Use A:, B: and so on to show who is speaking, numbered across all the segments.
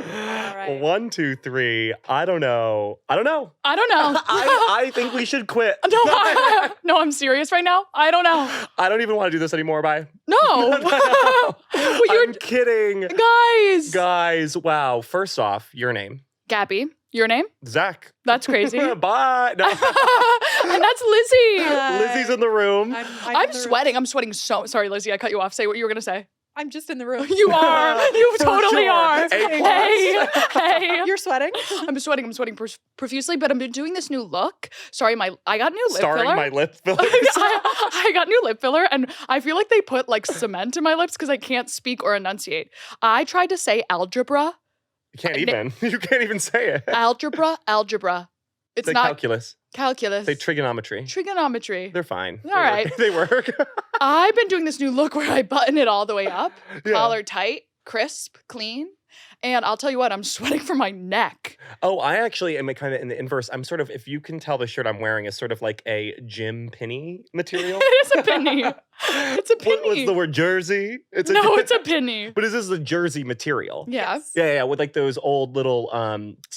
A: All right.
B: 1, 2, 3. I don't know.
C: I think we should quit.
A: No, I'm serious right now. I don't know.
B: I don't even want to do this anymore. Bye.
A: No. Well,
B: I'm kidding.
A: Guys.
B: Wow. First off, your name.
A: Gabby. Your name?
B: Zach.
A: That's crazy.
B: Bye. No.
A: And that's Lizzie.
B: Lizzie's in the room.
A: I'm sweating. I'm sweating so. Sorry, Lizzie. I cut you off. Say what you were going to say.
C: I'm just in the room.
A: You are. You totally are.
B: Hey.
C: You're sweating?
A: I'm sweating profusely, but I've been doing this new look. Sorry, I got new lip filler.
B: Starring my lip fillers.
A: I got new lip filler, and I feel like they put like cement in my lips because I can't speak or enunciate. I tried to say algebra.
B: You can't even. You can't even say it.
A: Algebra. It's
B: say
A: not
B: calculus.
A: Calculus.
B: Say trigonometry.
A: Trigonometry.
B: They're fine.
A: All right.
B: They work.
A: I've been doing this new look where I button it all the way up, collar tight, crisp, clean. And I'll tell you what, I'm sweating from my neck.
B: Oh, I actually am kind of in the inverse. I'm sort of, if you can tell the shirt I'm wearing is sort of like a gym pinny material.
A: It is a pinny. It's a pinny.
B: What's the word? Jersey?
A: It's a pinny.
B: But is this the jersey material?
A: Yeah.
B: Yeah, with like those old little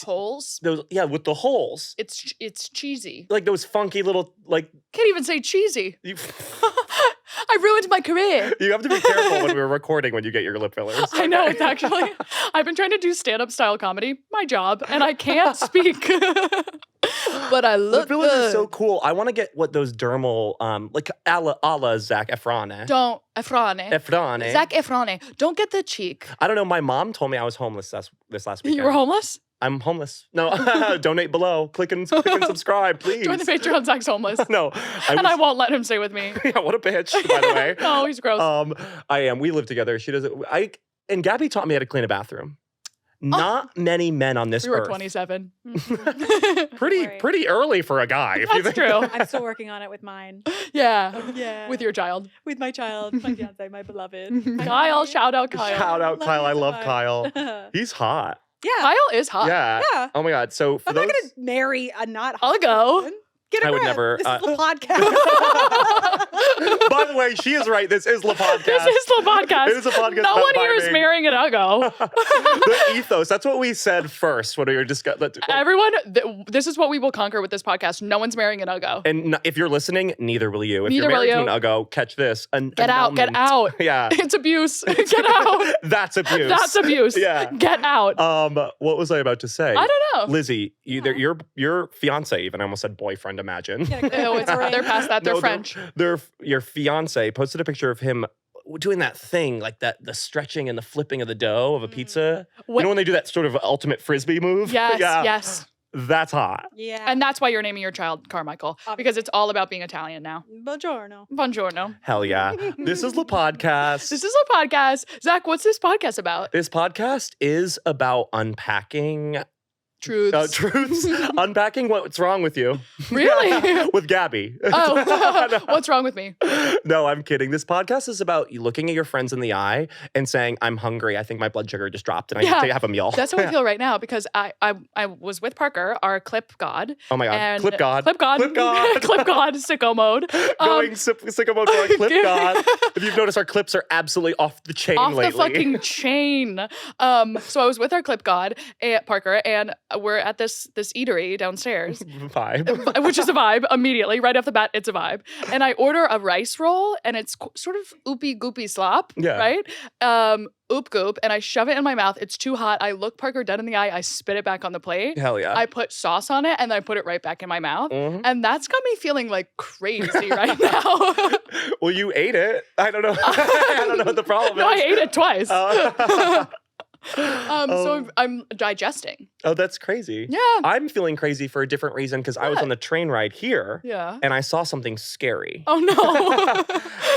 A: holes.
B: With the holes.
A: It's cheesy.
B: Like those funky little
A: Can't even say cheesy. I ruined my career.
B: You have to be careful when we're recording when you get your lip fillers. Okay?
A: I know, it's actually. I've been trying to do stand-up style comedy, my job, and I can't speak. But I look
B: lip fillers
A: good.
B: are so cool. I want to get what those dermal, like a la Zac Efron.
A: Don't. Efron. Zac Efron. Don't get the cheek.
B: I don't know. My mom told me I was homeless this last weekend.
A: You were homeless?
B: I'm homeless. No, donate below. Click and subscribe, please.
A: Join the Patreon. Zach's homeless.
B: No.
A: I won't let him stay with me.
B: Yeah, what a bitch, by the way.
A: Oh, he's gross.
B: I am. We live together. She doesn't. And Gabby taught me how to clean a bathroom. Not many men on this
A: we were
B: earth.
A: 27.
B: Pretty early for a guy. If
A: That's true.
C: I'm still working on it with mine.
A: Yeah. With your child.
C: With my child, my fiance, my beloved.
A: Kyle, shout out Kyle.
B: Shout out Kyle. I love Kyle. He's hot.
C: Yeah.
A: Kyle is hot.
B: Yeah. Oh my God. So for
C: I'm not going to marry a not hot
A: I'll go.
C: person. Get a
B: I would
C: grip.
B: never,
C: This is the podcast.
B: By the way, she is right. This is the podcast.
A: This is the podcast.
B: It is a podcast.
A: No
B: about
A: one here is
B: vibing.
A: marrying an uggo.
B: The ethos. That's what we said first when we were discussing.
A: Everyone, this is what we will conquer with this podcast. No one's marrying an uggo.
B: And if you're listening, neither will you. If
A: Neither
B: you're married
A: will
B: to
A: you.
B: an uggo, catch this.
A: Get out.
B: Yeah.
A: It's abuse. Get out.
B: That's abuse.
A: That's abuse.
B: Yeah.
A: Get out.
B: What was I about to say?
A: I don't know.
B: Lizzie, your fiance, even I almost said boyfriend, imagine.
A: Ew, they're past that. They're French.
B: Your fiance posted a picture of him doing that thing, like the stretching and the flipping of the dough of a pizza. You know when they do that sort of ultimate frisbee move?
A: Yes,
B: Yeah.
A: yes.
B: That's hot.
C: Yeah.
A: And that's why you're naming your child Carmichael, because it's all about being Italian now.
C: Buongiorno.
A: Buongiorno.
B: Hell yeah. This is the podcast.
A: This is a podcast. Zach, what's this podcast about?
B: This podcast is about unpacking
A: Truths.
B: Unpacking what's wrong with you.
A: Really?
B: With Gabby.
A: Oh, what's wrong with me?
B: No, I'm kidding. This podcast is about you looking at your friends in the eye and saying, I'm hungry. I think my blood sugar just dropped and I need to have a meal.
A: That's how I feel right now because I was with Parker, our clip god.
B: Oh my God.
A: And
B: Clip God.
A: Clip God.
B: Clip God.
A: Clip God, sicko mode.
B: Going sicko mode going Clip God. If you've noticed, our clips are absolutely off the chain lately.
A: Off the fucking chain. So I was with our clip god, Parker, and we're at this eatery downstairs.
B: Vibe.
A: Which is a vibe immediately. Right off the bat, it's a vibe. And I order a rice roll, and it's sort of oopy goopy slop, right? Oop goop, and I shove it in my mouth. It's too hot. I look Parker dead in the eye. I spit it back on the plate.
B: Hell yeah.
A: I put sauce on it, and then I put it right back in my mouth. And that's got me feeling like crazy right now.
B: Well, you ate it. I don't know. I don't know what the problem is.
A: No, I ate it twice. So I'm digesting.
B: Oh, that's crazy.
A: Yeah.
B: I'm feeling crazy for a different reason because I was on the train ride here.
A: Yeah.
B: And I saw something scary.
A: Oh no.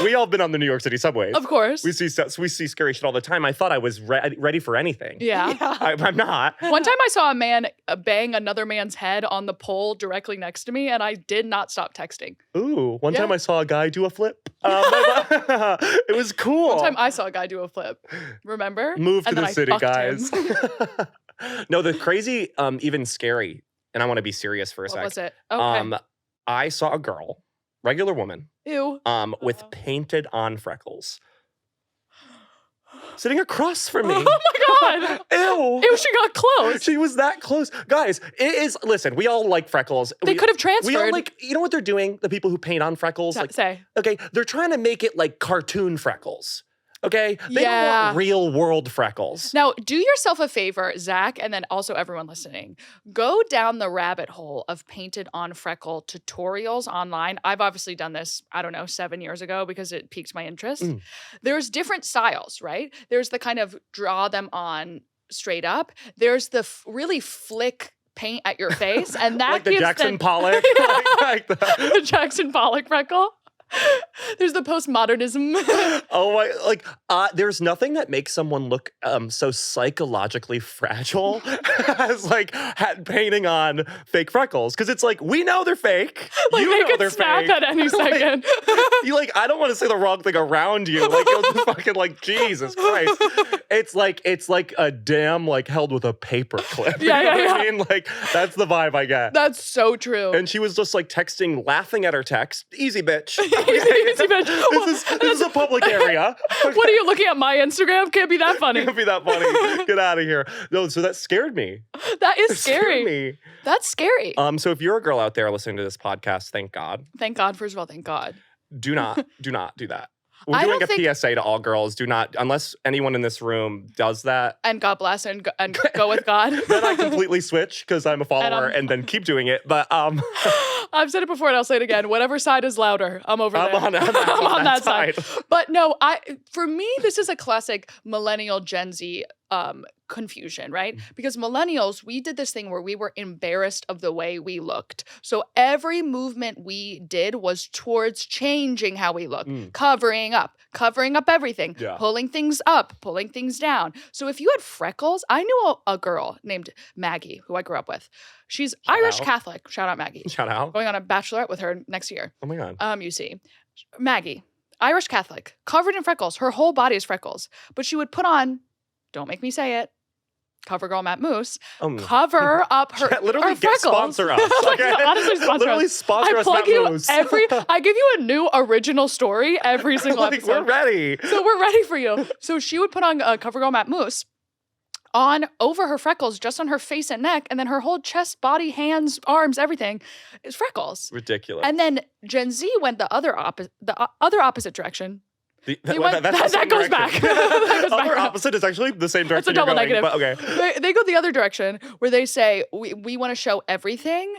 B: We all been on the New York City subways.
A: Of course.
B: We see scary shit all the time. I thought I was ready for anything.
A: Yeah.
B: I'm not.
A: One time I saw a man bang another man's head on the pole directly next to me, and I did not stop texting.
B: Ooh. One time I saw a guy do a flip. It was cool.
A: One time I saw a guy do a flip. Remember?
B: Move to
A: and
B: the city, guys.
A: Him.
B: No, the crazy, even scary, and I want to be serious for a sec.
A: What was it? Okay.
B: I saw a girl, regular woman,
A: Ew.
B: with painted on freckles. sitting across from me.
A: Oh my God.
B: Ew.
A: Ew, she got close.
B: She was that close. Guys, it is, listen, we all like freckles.
A: They could have transferred.
B: We all like, you know what they're doing? The people who paint on freckles? Like,
A: say.
B: Okay, they're trying to make it like cartoon freckles. Okay? They don't
A: Yeah.
B: want real world freckles.
A: Now, do yourself a favor, Zach, and then also everyone listening. Go down the rabbit hole of painted on freckle tutorials online. I've obviously done this, I don't know, 7 years ago because it piqued my interest. There's different styles, right? There's the kind of draw them on straight up. There's the really flick paint at your face, and that
B: like the
A: gives
B: Jackson Pollock. like
A: the Jackson Pollock freckle. There's the postmodernism.
B: Oh my, like, there's nothing that makes someone look so psychologically fragile as like painting on fake freckles. Because it's like, we know they're fake.
A: Like
B: you
A: they
B: know
A: could
B: they're
A: snap
B: fake.
A: at any second.
B: You like, I don't want to say the wrong thing around you. Like, you'll just fucking like, Jesus Christ. It's like a dam like held with a paper clip.
A: Yeah,
B: you know
A: yeah,
B: what I mean? Like, that's the vibe I get.
A: That's so true.
B: And she was just like texting, laughing at her text. Easy, bitch.
A: Easy, bitch.
B: This is a public area.
A: What are you looking at? My Instagram? Can't be that funny.
B: Can't be that funny. Get out of here. No, so that scared me.
A: That is
B: It scared
A: scary.
B: me.
A: That's scary.
B: So if you're a girl out there listening to this podcast, thank God.
A: Thank God, first of all, thank God.
B: Do not do that. We're
A: I
B: doing
A: don't
B: a
A: think-
B: PSA to all girls. Do not, unless anyone in this room does that,
A: And God bless and go with God.
B: then I completely switch because I'm a follower and then keep doing it. But
A: I've said it before and I'll say it again. Whatever side is louder, I'm over there.
B: I'm on that side.
A: But no, for me, this is a classic millennial Gen Z confusion, right? Because millennials, we did this thing where we were embarrassed of the way we looked. So every movement we did was towards changing how we look, covering up everything,
B: Yeah.
A: pulling things up, pulling things down. So if you had freckles, I knew a girl named Maggie who I grew up with. She's Irish
B: out.
A: Catholic. Shout out Maggie.
B: Shout out.
A: Going on a bachelorette with her next year.
B: Oh my God.
A: You see. Maggie, Irish Catholic, covered in freckles. Her whole body is freckles. But she would put on, don't make me say it, CoverGirl Matte Mousse, cover up her
B: Literally
A: her
B: get
A: freckles.
B: sponsor us.
A: Like,
B: Okay?
A: honestly, sponsor
B: Literally
A: us.
B: sponsor
A: I
B: us,
A: plug
B: Matte
A: you
B: Mousse.
A: I give you a new original story every single
B: Like,
A: episode.
B: we're ready.
A: So we're ready for you. So she would put on a CoverGirl Matte Mousse on over her freckles, just on her face and neck, and then her whole chest, body, hands, arms, everything is freckles.
B: Ridiculous.
A: And then Gen Z went the other opposite direction.
B: That
A: went-
B: that's the
A: that
B: same
A: goes
B: direction.
A: back. That goes
B: Other
A: back.
B: opposite is actually the same direction.
A: That's a double
B: you're going,
A: negative.
B: But okay.
A: They go the other direction where they say, we want to show everything.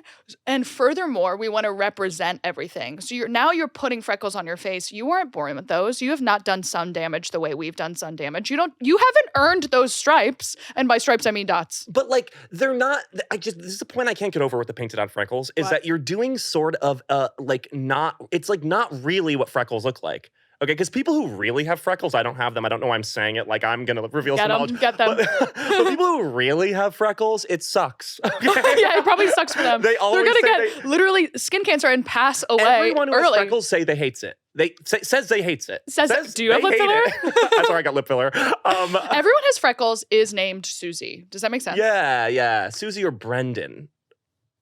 A: And furthermore, we want to represent everything. So you're putting freckles on your face. You weren't born with those. You have not done sun damage the way we've done sun damage. You haven't earned those stripes. And by stripes, I mean dots.
B: But like, they're not. This is the point I can't get over with the painted on freckles is
A: What?
B: that you're doing sort of it's like not really what freckles look like. Okay, because people who really have freckles, I don't have them. I don't know why I'm saying it like I'm gonna reveal
A: Get
B: some
A: 'em,
B: knowledge.
A: get them.
B: But people who really have freckles, it sucks. Okay?
A: Yeah, it probably sucks for them.
B: They
A: They're
B: always
A: gonna
B: say
A: get literally skin cancer and pass away
B: everyone who has
A: early.
B: freckles say they hates it. Says they hates it.
A: Do you have
B: they
A: lip
B: hate
A: filler?
B: it. That's where I got lip filler.
A: Everyone has freckles is named Susie. Does that make sense?
B: Yeah. Susie or Brendan.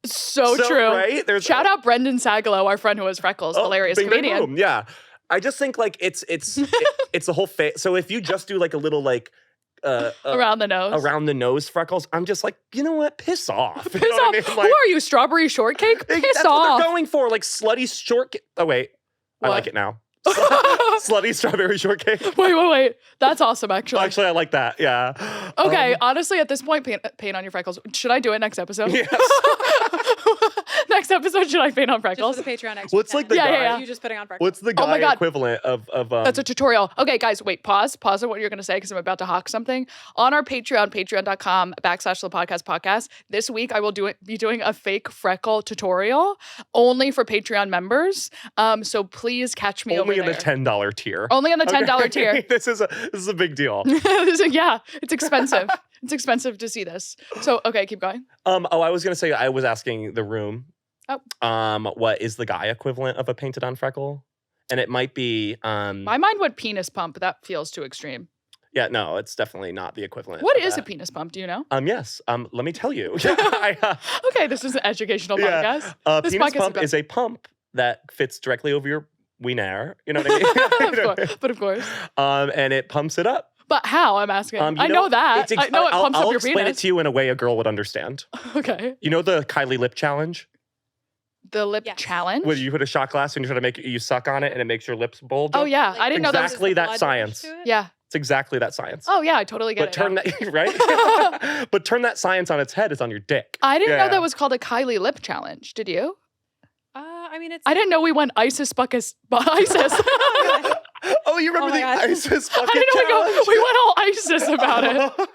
A: So true.
B: Right? There's
A: Shout out Brendan Sagalow, our friend who has freckles, hilarious
B: bing, bing,
A: comedian.
B: boom. Yeah. I just think like it's the whole face. So if you just do like a little like
A: around the nose.
B: Freckles, I'm just like, you know what? Piss off.
A: Piss
B: You know
A: off.
B: what I mean?
A: Who
B: Like,
A: are you, strawberry shortcake? Piss
B: that's
A: off.
B: what they're going for, like slutty short. Oh wait, I
A: What?
B: like it now. Slutty strawberry shortcake.
A: Wait. That's awesome, actually.
B: Actually, I like that. Yeah.
A: Okay, honestly, at this point, paint on your freckles. Should I do it next episode?
B: Yes.
A: Next episode, should I paint on
C: Just
A: freckles?
C: for the Patreon extra.
B: What's like the
A: Yeah,
B: guy?
A: yeah, yeah.
C: You just putting on freckles.
B: What's the
A: Oh my
B: guy
A: God.
B: equivalent of
A: That's a tutorial. Okay, guys, wait, pause on what you're going to say because I'm about to hawk something. On our Patreon, patreon.com/the podcast. This week, I will be doing a fake freckle tutorial only for Patreon members. So please catch me
B: only
A: over
B: in
A: there.
B: the $10 tier.
A: Only on the $10
B: Okay.
A: tier.
B: This is a big deal.
A: Yeah, it's expensive. It's expensive to see this. So, okay, keep going.
B: I was gonna say I was asking the room.
A: Oh.
B: What is the guy equivalent of a painted on freckle? And it might be
A: My mind went penis pump. That feels too extreme.
B: yeah, no, it's definitely not the equivalent.
A: What
B: of
A: is a
B: that.
A: penis pump? Do you know?
B: Yes. Let me tell you.
A: Okay, this is an educational podcast. This
B: Penis
A: podcast
B: pump
A: is
B: is a pump that fits directly over your wiener. You know what I mean?
A: Of course.
B: And it pumps it up.
A: But how? I'm asking.
B: You
A: I know that.
B: it's
A: I know it pumps
B: I'll
A: up your
B: explain
A: penis.
B: it to you in a way a girl would understand.
A: Okay.
B: You know the Kylie lip challenge?
A: The lip
C: Yes.
A: challenge?
B: Where you put a shot glass and you try to make you suck on it and it makes your lips bulge.
A: Oh, yeah.
C: Like,
A: I didn't know that was...
B: exactly that
C: blood
B: science.
C: rush to it?
A: Yeah.
B: It's exactly that science.
A: Oh, yeah. I totally get
B: But
A: it
B: turn
A: now.
B: that right? But turn that science on its head, it's on your dick.
A: I didn't know
B: Yeah.
A: that was called a Kylie lip challenge. Did you?
C: I mean, it's.
A: I didn't know we went ISIS buckets. ISIS.
B: Oh, you remember
C: Oh my
B: the
C: God.
B: ISIS
A: I
B: bucket
A: didn't know
B: challenge?
A: we went all ISIS about it.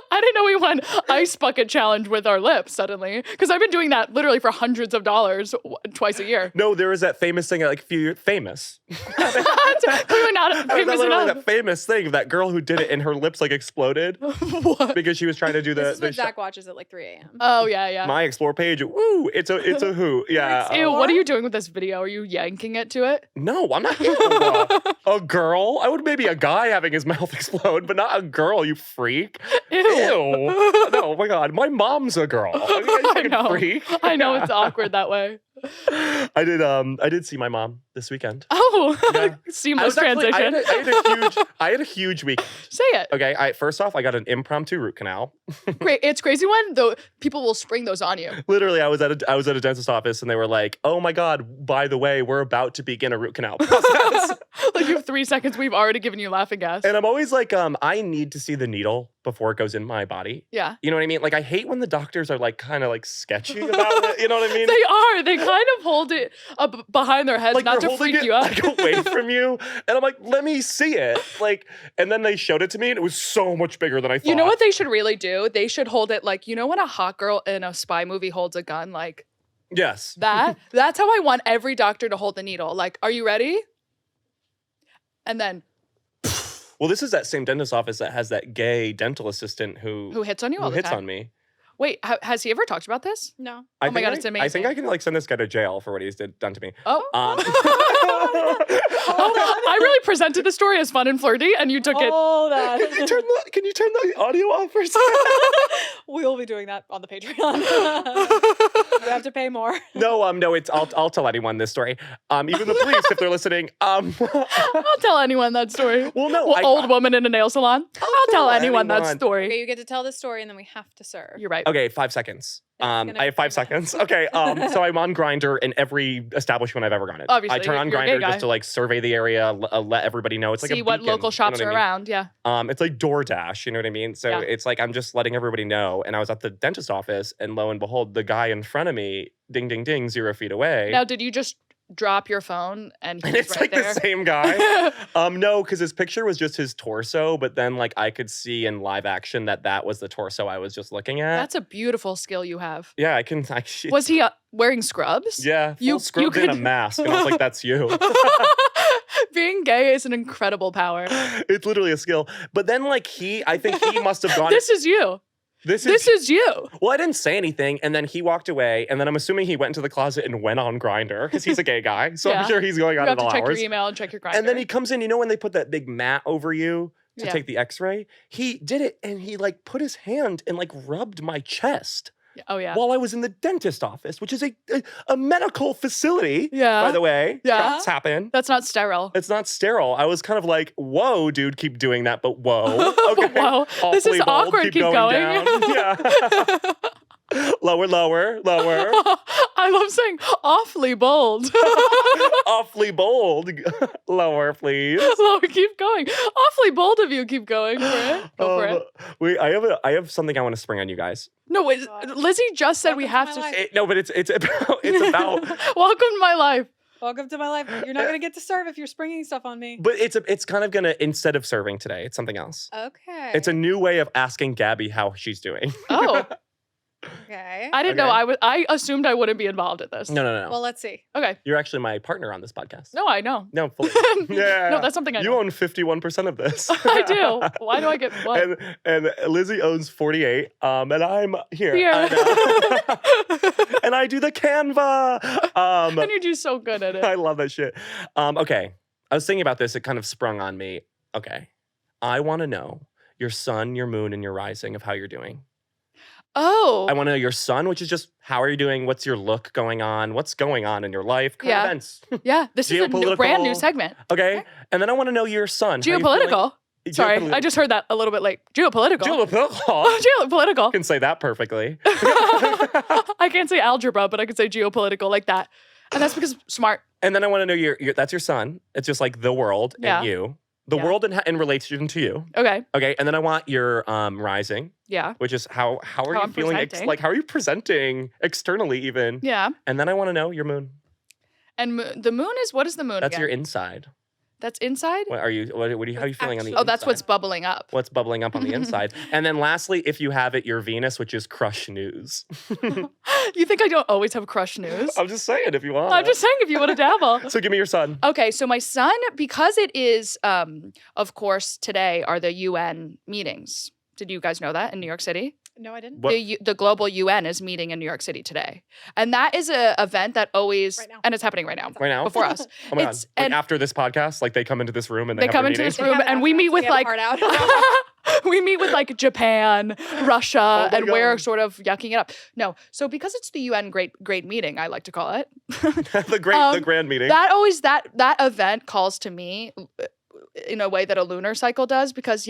A: I didn't know we went ice bucket challenge with our lips suddenly. Because I've been doing that literally for hundreds of dollars twice a year.
B: No, there was that famous thing, like famous.
A: Clearly not
B: That was
A: famous
B: literally
A: enough.
B: that famous thing of that girl who did it and her lips like exploded
A: What?
B: because she was trying to do
C: This is
B: the
C: what Zach watches at like 3 a.m.
A: Oh, yeah, yeah.
B: my explore page. Woo! It's a who. Yeah.
A: Ew, what are you doing with this video? Are you yanking it to it?
B: No, I'm not. A girl. I would maybe a guy having his mouth explode, but not a girl. You freak.
A: Ew.
B: No, oh my God. My mom's a girl. You fucking
A: know.
B: freak.
A: I know it's awkward that way.
B: I did see my mom this weekend.
A: Oh,
B: Yeah.
A: seamless
B: I
A: transition.
B: had a huge week.
A: Say it.
B: Okay, first off, I got an impromptu root canal.
A: Great. It's crazy when though people will spring those on you.
B: Literally, I was at a dentist office and they were like, "Oh my God, by the way, we're about to begin a root canal process."
A: Like you have 3 seconds, we've already given you laughing gas.
B: And I'm always like, I need to see the needle before it goes in my body.
A: Yeah.
B: You know what I mean? Like, I hate when the doctors are like kind of like sketchy about it. You know what I mean?
A: They are. They kind of hold it up behind their heads,
B: Like
A: not
B: they're
A: to
B: holding
A: freak
B: it
A: you out.
B: like away from you, and I'm like, let me see it. Like, and then they showed it to me, and it was so much bigger than I thought.
A: You know what they should really do? They should hold it like, you know when a hot girl in a spy movie holds a gun like
B: Yes.
A: that? That's how I want every doctor to hold the needle. Like, are you ready? And then
B: Well, this is that same dentist office that has that gay dental assistant
A: who hits on you all
B: who
A: the
B: hits
A: time?
B: on me.
A: Wait, has he ever talked about this?
C: No.
B: I
A: Oh my
B: think
A: God,
B: I-
A: it's
B: I think
A: amazing.
B: I can like send this guy to jail for what he's done to me.
A: Oh.
B: Um,
A: I really presented the story as fun and flirty, and you took it.
C: Hold on.
B: can you turn the audio off for a second?
C: We will be doing that on the Patreon. You have to pay more.
B: No, it's I'll tell anyone this story. Even the police if they're listening.
A: I'll tell anyone that story.
B: Well, no,
A: Well, old woman in a nail salon. I'll tell anyone that
B: anyone.
A: story.
C: Okay, you get to tell this story and then we have to serve.
A: You're right.
B: Okay, 5 seconds.
C: That's gonna
B: I have 5
C: be
B: seconds. Okay, so I'm on Grindr in every establishment I've ever gone in.
A: Obviously,
B: I turn on
A: you're a gay
B: Grindr
A: guy.
B: just to like survey the area, let everybody know. It's like
A: See
B: a
A: what
B: beacon,
A: local
B: you know
A: shops
B: what I
A: are
B: mean?
A: around. Yeah.
B: It's like DoorDash, you know what I mean? So
A: Yeah.
B: it's like I'm just letting everybody know. And I was at the dentist office, and lo and behold, the guy in front of me, ding, ding, ding, 0 feet away.
A: Now, did you just drop your phone and
B: and
A: he's
B: it's
A: right
B: like
A: there?
B: the same guy. No, because his picture was just his torso, but then like I could see in live action that was the torso I was just looking at.
A: That's a beautiful skill you have.
B: Yeah, I can.
A: Was he wearing scrubs?
B: Yeah, full
A: You
B: scrubbed in a
A: could-
B: mask, and I was like, "That's you."
A: Being gay is an incredible power.
B: It's literally a skill. But then, like I think he must have gone.
A: This is you. This is you.
B: Well, I didn't say anything, and then he walked away, and then I'm assuming he went into the closet and went on Grindr because he's a gay guy, so
A: Yeah.
B: I'm sure he's going
A: You
B: on
A: have
B: at
A: to
B: all
A: check
B: hours.
A: your email and check your grinder.
B: And then he comes in. You know when they put that big mat over you to
A: Yeah.
B: take the X-ray? He did it, and he like put his hand and like rubbed my chest
A: Oh yeah.
B: while I was in the dentist office, which is a medical facility.
A: Yeah.
B: By the way,
A: Yeah.
B: shots happen.
A: That's not sterile.
B: It's not sterile. I was kind of like, whoa, dude, keep doing that, but whoa. Okay.
A: Whoa. This is
B: Awfully bold.
A: awkward. Keep going.
B: down. Yeah. Lower, lower, lower.
A: I love saying awfully bold.
B: Awfully bold. Lower, please.
A: Lower, keep going. Awfully bold of you. Keep going for it. Go for it.
B: Wait, I have something I want to spring on you guys.
A: No, wait.
C: God.
A: Lizzie just said we
C: Welcome
A: have
C: to
A: to.
C: my life.
B: No, but it's about
A: Welcome to my life.
C: Welcome to my life. You're not gonna get to serve if you're springing stuff on me.
B: but it's kind of gonna, instead of serving today, it's something else.
C: Okay.
B: It's a new way of asking Gabby how she's doing.
A: Oh,
C: okay.
A: I didn't know.
B: Okay.
A: I assumed I wouldn't be involved in this.
B: No.
C: Well, let's see.
A: Okay.
B: You're actually my partner on this podcast.
A: No, I know.
B: No, fully. Yeah.
A: No, that's something I
B: You
A: know.
B: own 51% of this.
A: I do. Why do I get what?
B: And Lizzie owns 48. And I'm here.
A: Here.
B: And I do the Canva.
A: And you do so good at it.
B: I love that shit. Okay. I was thinking about this. It kind of sprung on me. Okay. I want to know your sun, your moon, and your rising of how you're doing.
A: Oh.
B: I want to know your sun, which is just how are you doing? What's your look going on? What's going on in your life? Current
A: Yeah.
B: events.
A: Yeah. This is a brand new
B: Geopolitical.
A: segment.
B: Okay. And then I want to know your sun. How you feeling?
A: Geopolitical. Sorry, I just heard that a little bit late. Geopolitical.
B: Geopolitical. I can say that perfectly.
A: I can't say algebra, but I can say geopolitical like that. And that's because smart.
B: And then I want to know that's your son. It's just like the world and you. The world in relation to you.
A: Okay.
B: Okay. And then I want your rising.
A: Yeah.
B: Which is how are you feeling? How are you presenting externally even?
A: Yeah.
B: And then I want to know your moon.
A: And the moon is, what is the moon
B: That's
A: again?
B: your inside.
A: That's inside?
B: How are you feeling on the inside?
A: Oh, that's what's bubbling up.
B: What's bubbling up on the inside. And then lastly, if you have it, your Venus, which is crush news.
A: You think I don't always have crush news?
B: I'm just saying if you want.
A: I'm just saying if you want to dabble.
B: So give me your sun.
A: Okay, so my sun, because it is, of course, today are the UN meetings. Did you guys know that in New York City?
C: No, I didn't.
A: The global UN is meeting in New York City today. And that is an event that always, and it's happening right now.
B: Right now?
A: Before us.
B: Oh my God. Like after this podcast, like they come into this room and they
A: come into this room and we meet with like, we meet with like Japan, Russia, and we're sort of yucking it up. No, so because it's the UN great meeting, I like to call it.
B: the grand meeting.
A: That event calls to me in a way that a lunar cycle does, because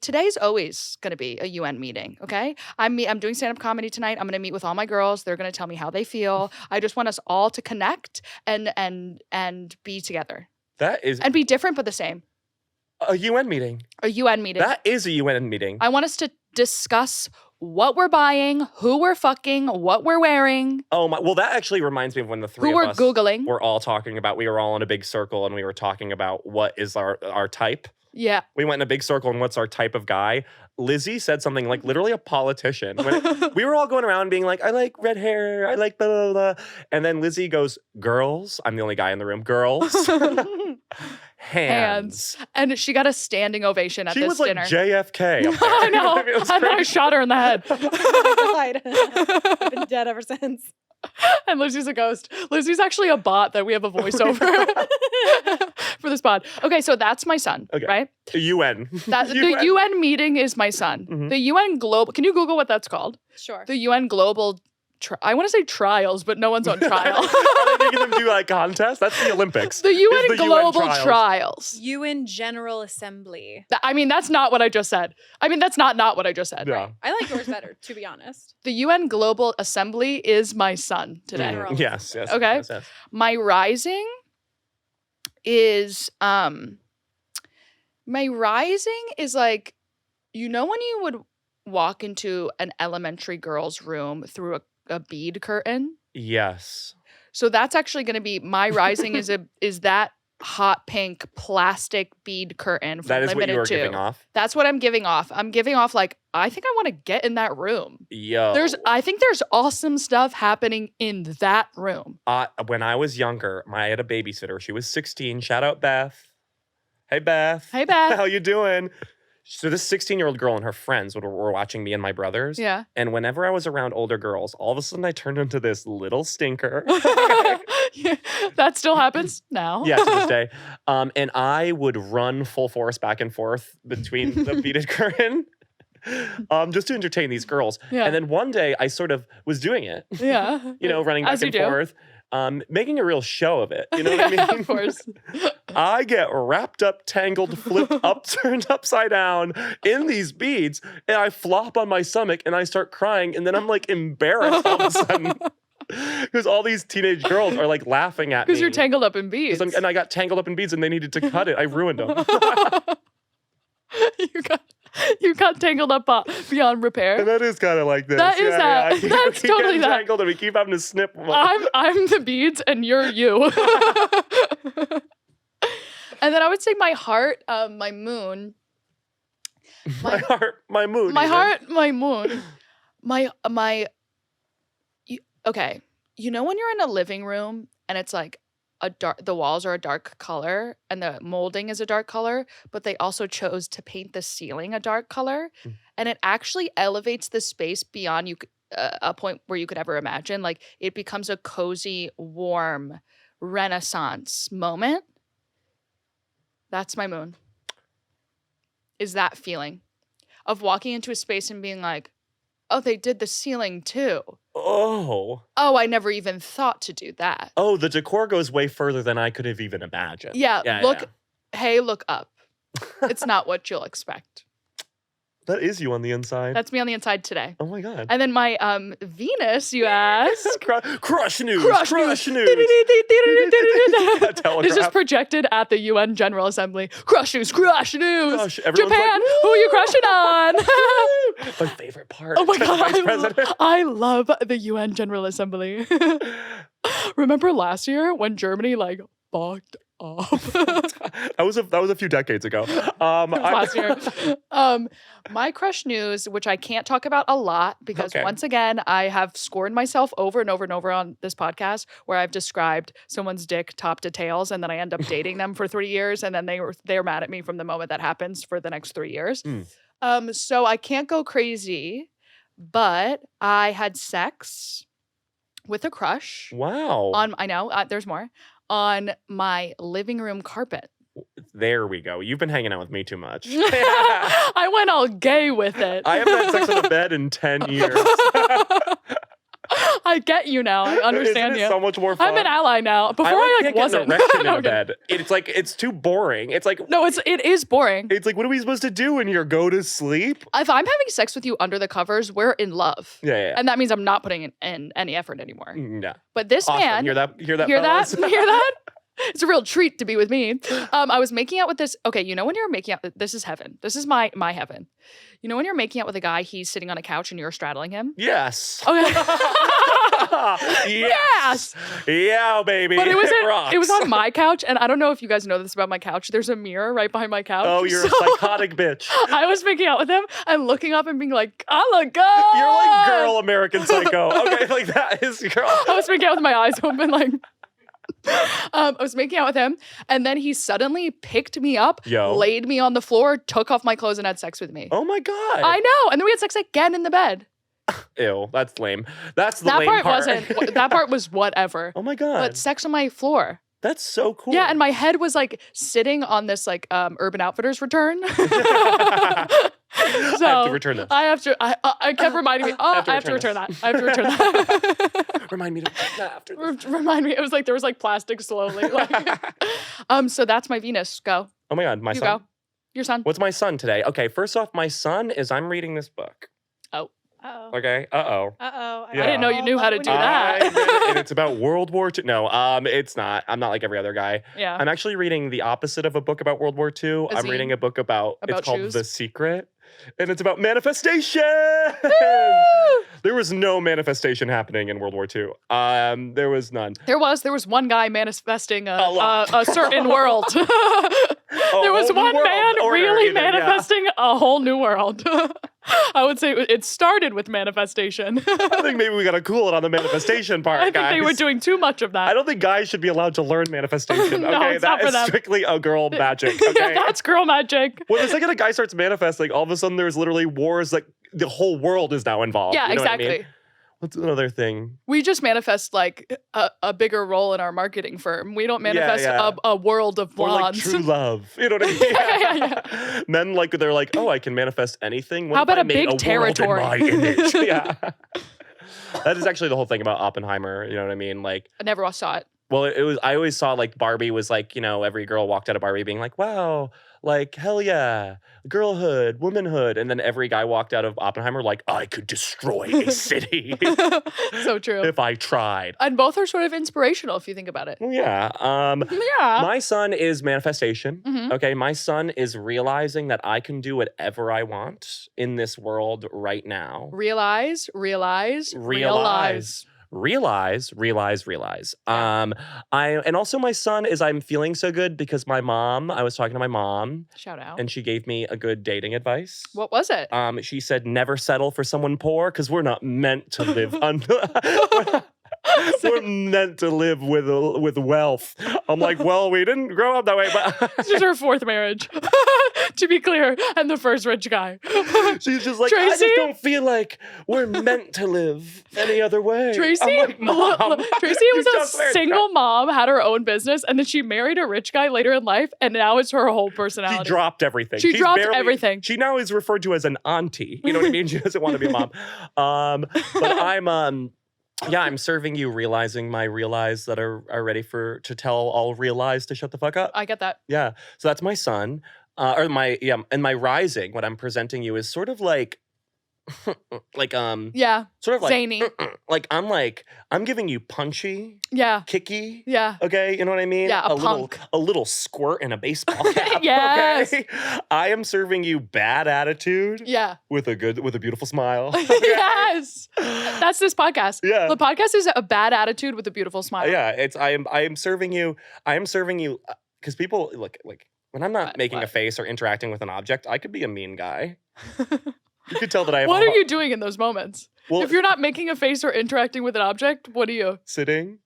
A: today's always going to be a UN meeting. Okay, I'm doing stand-up comedy tonight. I'm going to meet with all my girls. They're going to tell me how they feel. I just want us all to connect and be together. And be different but the same.
B: A UN meeting.
A: A UN meeting.
B: That is a UN meeting.
A: I want us to discuss what we're buying, who we're fucking, what we're wearing.
B: Oh my! Well, that actually reminds me of when the three
A: of
B: us
A: Googling.
B: were all talking about. We were all in a big circle and we were talking about what is our type.
A: Yeah.
B: We went in a big circle and what's our type of guy. Lizzie said something like literally a politician. We were all going around being like, I like red hair, I like blah, blah, blah. And then Lizzie goes, girls. I'm the only guy in the room. Girls. Hands.
A: And she got a standing ovation at this dinner.
B: She was like JFK.
A: I know. I thought I shot her in the head.
C: Oh my God. I've been dead ever since.
A: And Lizzie's a ghost. Lizzie's actually a bot that we have a voiceover for this pod. Okay, so that's my son, right?
B: The UN.
A: The UN meeting is my son. Mm-hmm. The UN Global, can you Google what that's called?
C: Sure.
A: The UN Global, I want to say trials, but no one's on trial.
B: Are they making them do like contests? That's the Olympics.
A: The UN Global Trials.
C: UN General Assembly.
A: I mean, that's not what I just said. I mean, that's not what I just said.
B: Yeah.
A: Right?
C: I like yours better, to be honest.
A: The UN Global Assembly is my son today.
B: Yes.
A: Okay.
B: Yes.
A: My rising is like, you know, when you would walk into an elementary girl's room through a bead curtain?
B: Yes.
A: So that's actually going to be my rising is that hot pink plastic bead curtain from
B: That is
A: Limited
B: what you are giving off?
A: That's what I'm giving off. I'm giving off like, I think I want to get in that room.
B: Yo.
A: I think there's awesome stuff happening in that room.
B: When I was younger, I had a babysitter. She was 16. Shout out Beth. Hey, Beth.
A: Hey, Beth.
B: How you doing? So this 16-year-old girl and her friends were watching me and my brothers. Yeah. And whenever I was around older girls, all of a sudden I turned into this little stinker.
A: Yeah, that still happens now.
B: Yeah, to this day. And I would run full force back and forth between the beaded curtain. Just to entertain these girls. Yeah. And then one day I sort of was doing it. Yeah. You know, running back and forth. Making a real show of it. You know what I mean?
A: Of course.
B: I get wrapped up, tangled, flipped up, turned upside down in these beads, and I flop on my stomach and I start crying, and then I'm like embarrassed all of a sudden. Because all these teenage girls are like laughing at me.
A: Because you're tangled up in beads.
B: And I got tangled up in beads and they needed to cut it. I ruined them.
A: You got tangled up beyond repair.
B: And that is kind of like this.
A: That is that.
B: Yeah.
A: That's totally that.
B: Tangled and we keep having to snip.
A: I'm the beads and you're you. And then I would say my heart, my moon.
B: My heart, my moon.
A: My heart, my moon. Okay. You know when you're in a living room and it's like the walls are a dark color and the molding is a dark color, but they also chose to paint the ceiling a dark color. And it actually elevates the space beyond a point where you could ever imagine. Like it becomes a cozy, warm Renaissance moment. That's my moon. Is that feeling of walking into a space and being like, oh, they did the ceiling too. Oh, I never even thought to do that.
B: Oh, the decor goes way further than I could have even imagined.
A: Yeah, look up. It's not what you'll expect.
B: That is you on the inside.
A: That's me on the inside today.
B: Oh my God.
A: And then my Venus, you ask.
B: Crush news.
A: Crush
B: news.
A: It's just projected at the UN General Assembly. Crush news.
B: Gosh,
A: Japan,
B: like,
A: who are you crushing on?
B: My favorite part.
A: Oh my God.
B: Vice President.
A: I love the UN General Assembly. Remember last year when Germany fucked up?
B: that was a few decades ago.
A: Last year. My crush news, which I can't talk about a lot because once again, I have scored myself over and over and over on this podcast where I've described someone's dick top to tails and then I end up dating them for 3 years and then they're mad at me from the moment that happens for the next 3 years. So I can't go crazy, but I had sex with a crush.
B: Wow.
A: I know, there's more. On my living room carpet.
B: There we go. You've been hanging out with me too much.
A: I went all gay with it.
B: I haven't had sex on a bed in 10 years.
A: I get you now. I understand
B: Isn't it so much more fun?
A: I'm an ally now. Before I
B: can't
A: wasn't.
B: Get an erection in a bed. It's too boring. It's like
A: no, it is boring.
B: It's like what are we supposed to do when you're go to sleep?
A: If I'm having sex with you under the covers, we're in love.
B: Yeah.
A: And that means I'm not putting in any effort anymore.
B: Yeah.
A: But this man,
B: hear that?
A: Hear that? It's a real treat to be with me. I was making out with this. Okay, you know when you're making out, this is heaven. This is my heaven. You know when you're making out with a guy, he's sitting on a couch and you're straddling him?
B: Yes.
A: Okay.
B: Yes. Yeah, baby.
A: But it was on my couch, and I don't know if you guys know this about my couch. There's a mirror right behind my couch.
B: Oh, you're a psychotic bitch.
A: I was making out with him and looking up and being like, I look good.
B: You're like girl American Psycho. Okay, like that is girl.
A: I was making out with my eyes open like... I was making out with him, and then he suddenly picked me up, laid me on the floor, took off my clothes, and had sex with me.
B: Oh my God.
A: I know. And then we had sex again in the bed.
B: Ew, that's lame. That's the lame part.
A: That part was whatever.
B: Oh my God.
A: But sex on my floor.
B: That's so cool.
A: Yeah, and my head was sitting on this Urban Outfitters return. So
B: I have to return this.
A: I kept reminding me, I have to return that. I have to return that.
B: Remind me to return that after this.
A: Remind me. It was like there was plastic slowly. So that's my Venus. Go.
B: Oh my God, my son.
A: Go. Your son.
B: What's my son today? Okay, first off, my son is I'm reading this book.
A: Oh.
C: Uh-oh.
B: Okay.
C: Uh-oh.
B: Yeah.
A: I didn't know you knew how to do that.
B: I read it, and it's about World War II. No, it's not. I'm not like every other guy.
A: Yeah.
B: I'm actually reading the opposite of a book about World War II. I'm reading a book about it's called
A: shoes?
B: The Secret. And it's about manifestation. There was no manifestation happening in World War II. There was none.
A: There was one guy manifesting a certain world. There was one man really manifesting a whole new world. I would say it started with manifestation.
B: I think maybe we got to cool it on the manifestation part,
A: I think
B: guys.
A: they were doing too much of that.
B: I don't think guys should be allowed to learn manifestation.
A: No,
B: okay,
A: it's not for them.
B: Strictly a girl magic. Okay,
A: Yeah, that's girl magic.
B: Well, the second a guy starts manifesting, all of a sudden there's literally wars. Like the whole world is now involved.
A: Yeah,
B: you know
A: exactly.
B: What I mean? What's another thing?
A: We just manifest a bigger role in our marketing firm. We don't manifest a world of blondes.
B: Or like true love. You know what I mean?
A: Yeah.
B: Men they're like, oh, I can manifest anything. What
A: How about
B: I
A: a big territory?
B: World in my image? Yeah. That is actually the whole thing about Oppenheimer. You know what I mean? Like
A: I never saw it.
B: Well, it was. I always saw Barbie was every girl walked out of Barbie being like, wow, hell yeah, girlhood, womanhood, and then every guy walked out of Oppenheimer like, I could destroy a city.
A: So true.
B: If I tried.
A: And both are sort of inspirational if you think about it.
B: Yeah.
A: Yeah.
B: My son is manifestation.
A: Mm-hmm.
B: Okay. My son is realizing that I can do whatever I want in this world right now.
A: Realize.
B: Realize. And also my son is I'm feeling so good because I was talking to my mom.
A: Shout out.
B: And she gave me a good dating advice.
A: What was it?
B: She said never settle for someone poor because we're not meant to live we're meant to live with wealth. I'm like, well, we didn't grow up that way, but
A: this is her fourth marriage. To be clear, and the first rich guy.
B: She's just like,
A: Tracy?
B: I just don't feel like we're meant to live any other way.
A: Tracy,
B: I'm like, Mom,
A: Tracy was a single mom, had her own business, and then she married a rich guy later in life, and now it's her whole personality.
B: She dropped everything.
A: She's everything.
B: She now is referred to as an auntie. You know what I mean? She doesn't want to be a mom. But I'm serving you realizing my realize that are ready to tell all realize to shut the fuck up.
A: I get that.
B: Yeah. So that's my son. or my rising, what I'm presenting you is sort of like sort of like
A: zany.
B: I'm giving you punchy, kicky, okay, you know what I mean?
A: Yeah,
B: a little squirt in a baseball cap.
A: Yes.
B: Okay? I am serving you bad attitude, with a beautiful smile. Okay?
A: Yes, that's this podcast.
B: Yeah,
A: the podcast is a bad attitude with a beautiful smile.
B: Yeah, I am serving you because people look like when I'm not making a face or interacting with an object, I could be a mean guy. You could tell that I have.
A: What are you doing in those moments?
B: Well,
A: if you're not making a face or interacting with an object, what are you?
B: Sitting.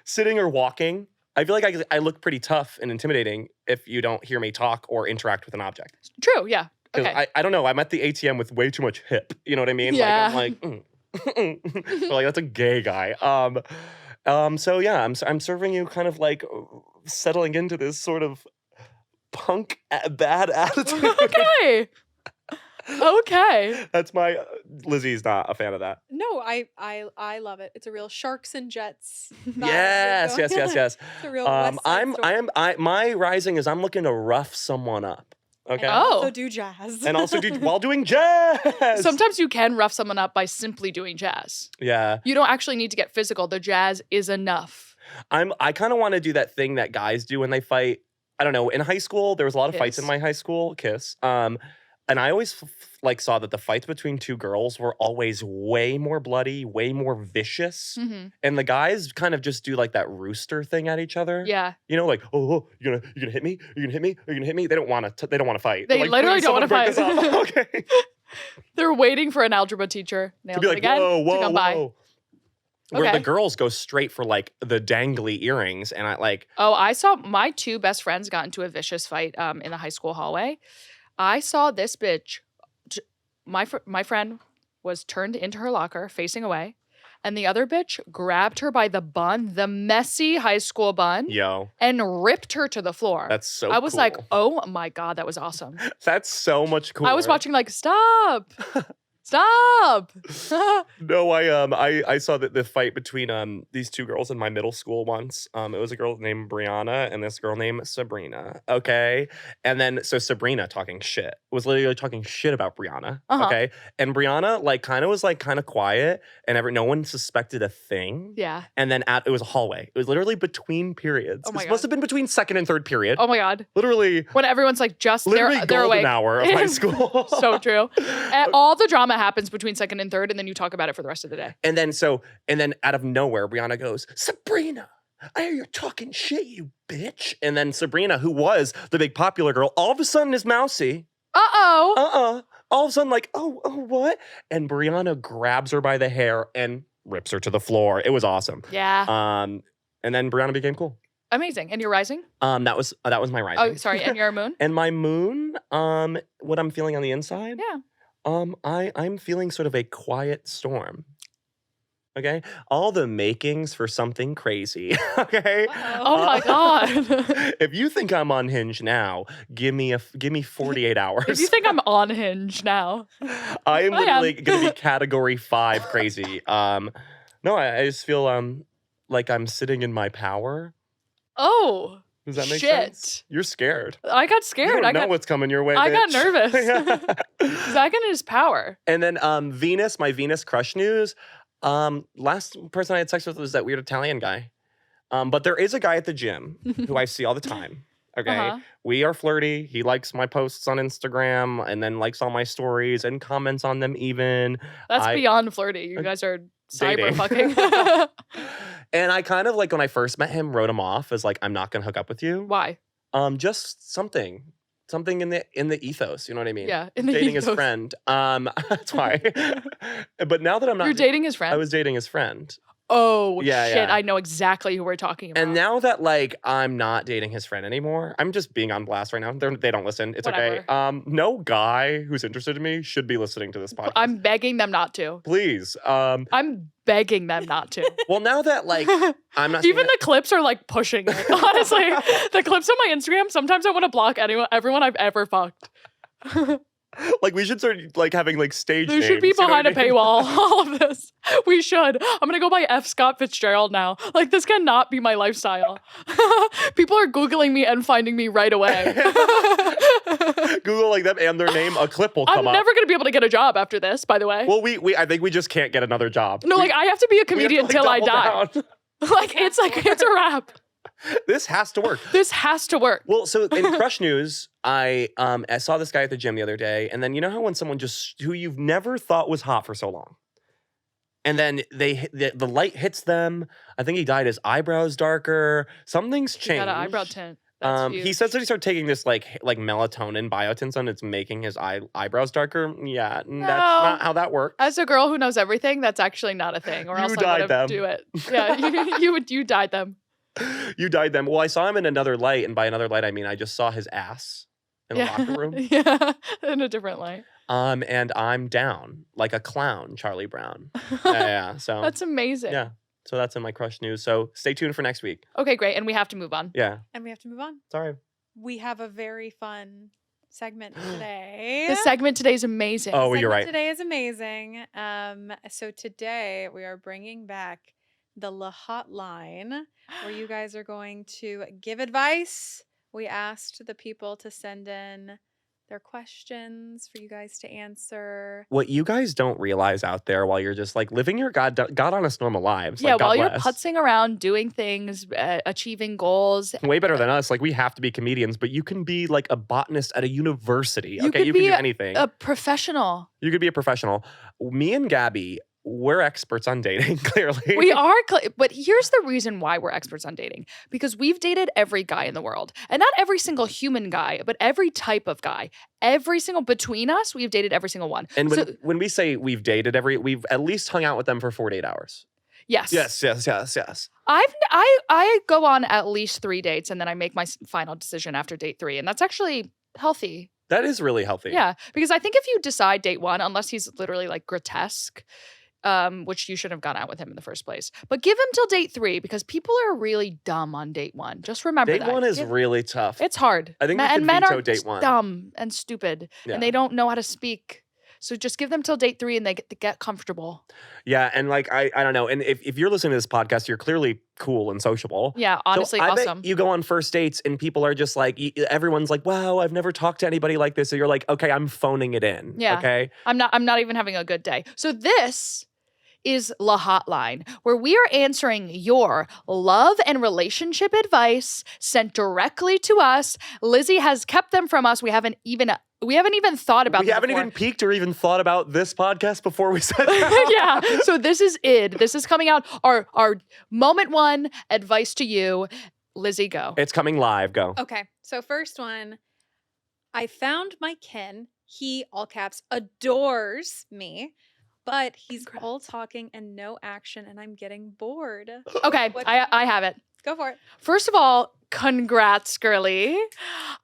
B: Sitting or walking. I feel like I look pretty tough and intimidating if you don't hear me talk or interact with an object.
A: True, yeah. Okay.
B: I don't know. I'm at the ATM with way too much hip. You know what I mean?
A: Yeah.
B: Like, I'm like, that's a gay guy. So yeah, I'm serving you kind of like settling into this sort of punk bad attitude.
A: Okay. Okay.
B: That's my Lizzie's not a fan of that.
C: No, I love it. It's a real sharks and jets.
B: Yes.
C: It's a real West Side Story.
B: My rising is I'm looking to rough someone up. Okay.
C: And also do jazz.
B: And also do while doing jazz.
A: Sometimes you can rough someone up by simply doing jazz.
B: Yeah.
A: You don't actually need to get physical. The jazz is enough.
B: I kind of want to do that thing that guys do when they fight. I don't know. In high school, there was a lot of fights in my high school. Kiss. And I always saw that the fights between two girls were always way more bloody, way more vicious.
A: Mm-hmm.
B: And the guys kind of just do like that rooster thing at each other.
A: Yeah.
B: You know, like, oh, you're gonna hit me? You're gonna hit me? You're gonna hit me? They don't want to fight.
A: They
B: like,
A: literally don't want to fight.
B: Okay.
A: They're waiting for an algebra teacher.
B: To be like, whoa.
A: To come by.
B: Where the girls go straight for like the dangly earrings, and
A: I saw my two best friends got into a vicious fight in the high school hallway. I saw this bitch. My friend was turned into her locker, facing away, and the other bitch grabbed her by the bun, the messy high school bun, and ripped her to the floor.
B: That's so.
A: I was
B: cool.
A: like, oh my god, that was awesome.
B: That's so much cooler.
A: I was watching like, stop. Stop!
B: No, I saw the fight between these two girls in my middle school once. It was a girl named Brianna and this girl named Sabrina. Okay, and then so Sabrina talking shit was literally talking shit about Brianna. Okay, and Brianna kind of quiet, and no one suspected a thing.
A: Yeah.
B: And then it was a hallway. It was literally between periods.
A: Oh my
B: God. Must have been between second and third period.
A: Oh my god!
B: Literally
A: when everyone's like just
B: literally
A: they're awake.
B: Golden hour of high school.
A: So true. And all the drama happens between second and third, and then you talk about it for the rest of the day.
B: And then out of nowhere, Brianna goes, Sabrina, I hear you're talking shit, you bitch. And then Sabrina, who was the big popular girl, all of a sudden is mousy. All of a sudden, like, oh, what? And Brianna grabs her by the hair and rips her to the floor. It was awesome.
A: Yeah.
B: And then Brianna became cool.
A: Amazing. And your rising?
B: That was my rising.
A: Oh, sorry. And your moon?
B: And my moon, what I'm feeling on the inside?
A: Yeah.
B: I'm feeling sort of a quiet storm. Okay? All the makings for something crazy. Okay?
A: Oh my god.
B: If you think I'm unhinged now, give me 48 hours.
A: If you think I'm on hinge now.
B: I am literally going to be category 5 crazy. No, I just feel like I'm sitting in my power.
A: Oh.
B: Does that make sense? You're scared.
A: I got scared.
B: You don't know what's coming your way,
A: I
B: bitch.
A: got nervous. Zach and his power.
B: And then Venus, my Venus crush news. Last person I had sex with was that weird Italian guy. But there is a guy at the gym who I see all the time. Okay. We are flirty. He likes my posts on Instagram and then likes all my stories and comments on them even.
A: That's beyond flirty. You guys are cyber fucking.
B: And I kind of when I first met him, wrote him off as I'm not gonna hook up with you.
A: Why?
B: Just something in the ethos. You know what I mean?
A: Yeah, in the
B: dating
A: ethos.
B: his friend. That's why. But now that I'm not,
A: you're dating his friend.
B: I was dating his friend.
A: Oh shit! Yeah. I know exactly who we're talking about.
B: And now that I'm not dating his friend anymore, I'm just being on blast right now. They don't listen. It's
A: Whatever.
B: Okay. No guy who's interested in me should be listening to this podcast.
A: I'm begging them not to.
B: Please.
A: I'm begging them not to.
B: Well, now that I'm not
A: even the clips are pushing it. Honestly, the clips on my Instagram. Sometimes I want to block everyone I've ever fucked.
B: Like we should start like having like stage
A: There
B: names.
A: should be behind
B: a
A: paywall, all of this. We should. I'm going to go by F. Scott Fitzgerald now. Like this cannot be my lifestyle. People are Googling me and finding me right away.
B: Google like them and their name, a clip will come up.
A: I'm never going to be able to get a job after this, by the way.
B: Well, I think we just can't get another job.
A: No, like I have to be a comedian till I die.
B: Down.
A: Like it's a wrap.
B: This has to work.
A: This has to work.
B: Well, so in crush news, I saw this guy at the gym the other day, and then you know how when someone who you've never thought was hot for so long, and then the light hits them. I think he dyed his eyebrows darker. Something's changed.
A: He got an eyebrow tint. That's
B: he says that he started taking this like melatonin biotin, and it's making his eyebrows darker. Yeah, that's not how that works.
A: As a girl who knows everything, that's actually not a thing. Or else I would have do it. Yeah, you dyed them.
B: You dyed them. Well, I saw him in another light, and by another light, I mean I just saw his ass in the locker room.
A: Yeah, in a different light.
B: And I'm down like a clown, Charlie Brown. Yeah. So
A: that's amazing.
B: Yeah. So that's in my crush news. So stay tuned for next week.
A: Okay, great. And we have to move on.
B: Yeah.
C: And we have to move on.
B: Sorry.
C: We have a very fun segment today.
A: The segment today is amazing.
B: Oh, you're right.
C: Today is amazing. So today we are bringing back the Love Hotline, where you guys are going to give advice. We asked the people to send in their questions for you guys to answer.
B: What you guys don't realize out there while you're just like living your God honest normal lives.
A: Yeah,
B: like,
A: while you're putzing around, doing things, achieving goals.
B: Way better than us. Like we have to be comedians, but you can be like a botanist at a university.
A: You
B: can do anything.
A: A professional.
B: You could be a professional. Me and Gabby, we're experts on dating, clearly.
A: We are, but here's the reason why we're experts on dating. Because we've dated every guy in the world. And not every single human guy, but every type of guy. Between us, we've dated every single one.
B: And when we say we've dated we've at least hung out with them for 48 hours.
A: Yes.
B: Yes.
A: I go on at least 3 dates and then I make my final decision after date 3. And that's actually healthy.
B: That is really healthy.
A: Yeah. Because I think if you decide date 1, unless he's literally like grotesque, which you shouldn't have gone out with him in the first place. But give him till date 3 because people are really dumb on date 1. Just remember that.
B: Date 1 is really tough.
A: It's hard.
B: I think
A: men are
B: date 1.
A: Dumb and stupid and they don't know how to speak. So just give them till date 3 and they get comfortable.
B: Yeah, and like I don't know. And if you're listening to this podcast, you're clearly cool and sociable.
A: Yeah, honestly,
B: I
A: awesome.
B: Bet you go on first dates and people are just like, everyone's like, wow, I've never talked to anybody like this. So you're like, okay, I'm phoning it in.
A: Yeah.
B: Okay.
A: I'm not even having a good day. So this is La Hotline, where we are answering your love and relationship advice sent directly to us. Lizzie has kept them from us. We haven't even thought about them.
B: We haven't even peeked or even thought about this podcast before we said that.
A: Yeah. So this is it. This is coming out. Our moment 1 advice to you. Lizzie, go.
B: It's coming live. Go.
C: Okay. So first one, I found my kin. He, all caps, adores me. But he's all talking and no action, and I'm getting bored.
A: Okay, I have it.
C: Go for it.
A: First of all, congrats, girly.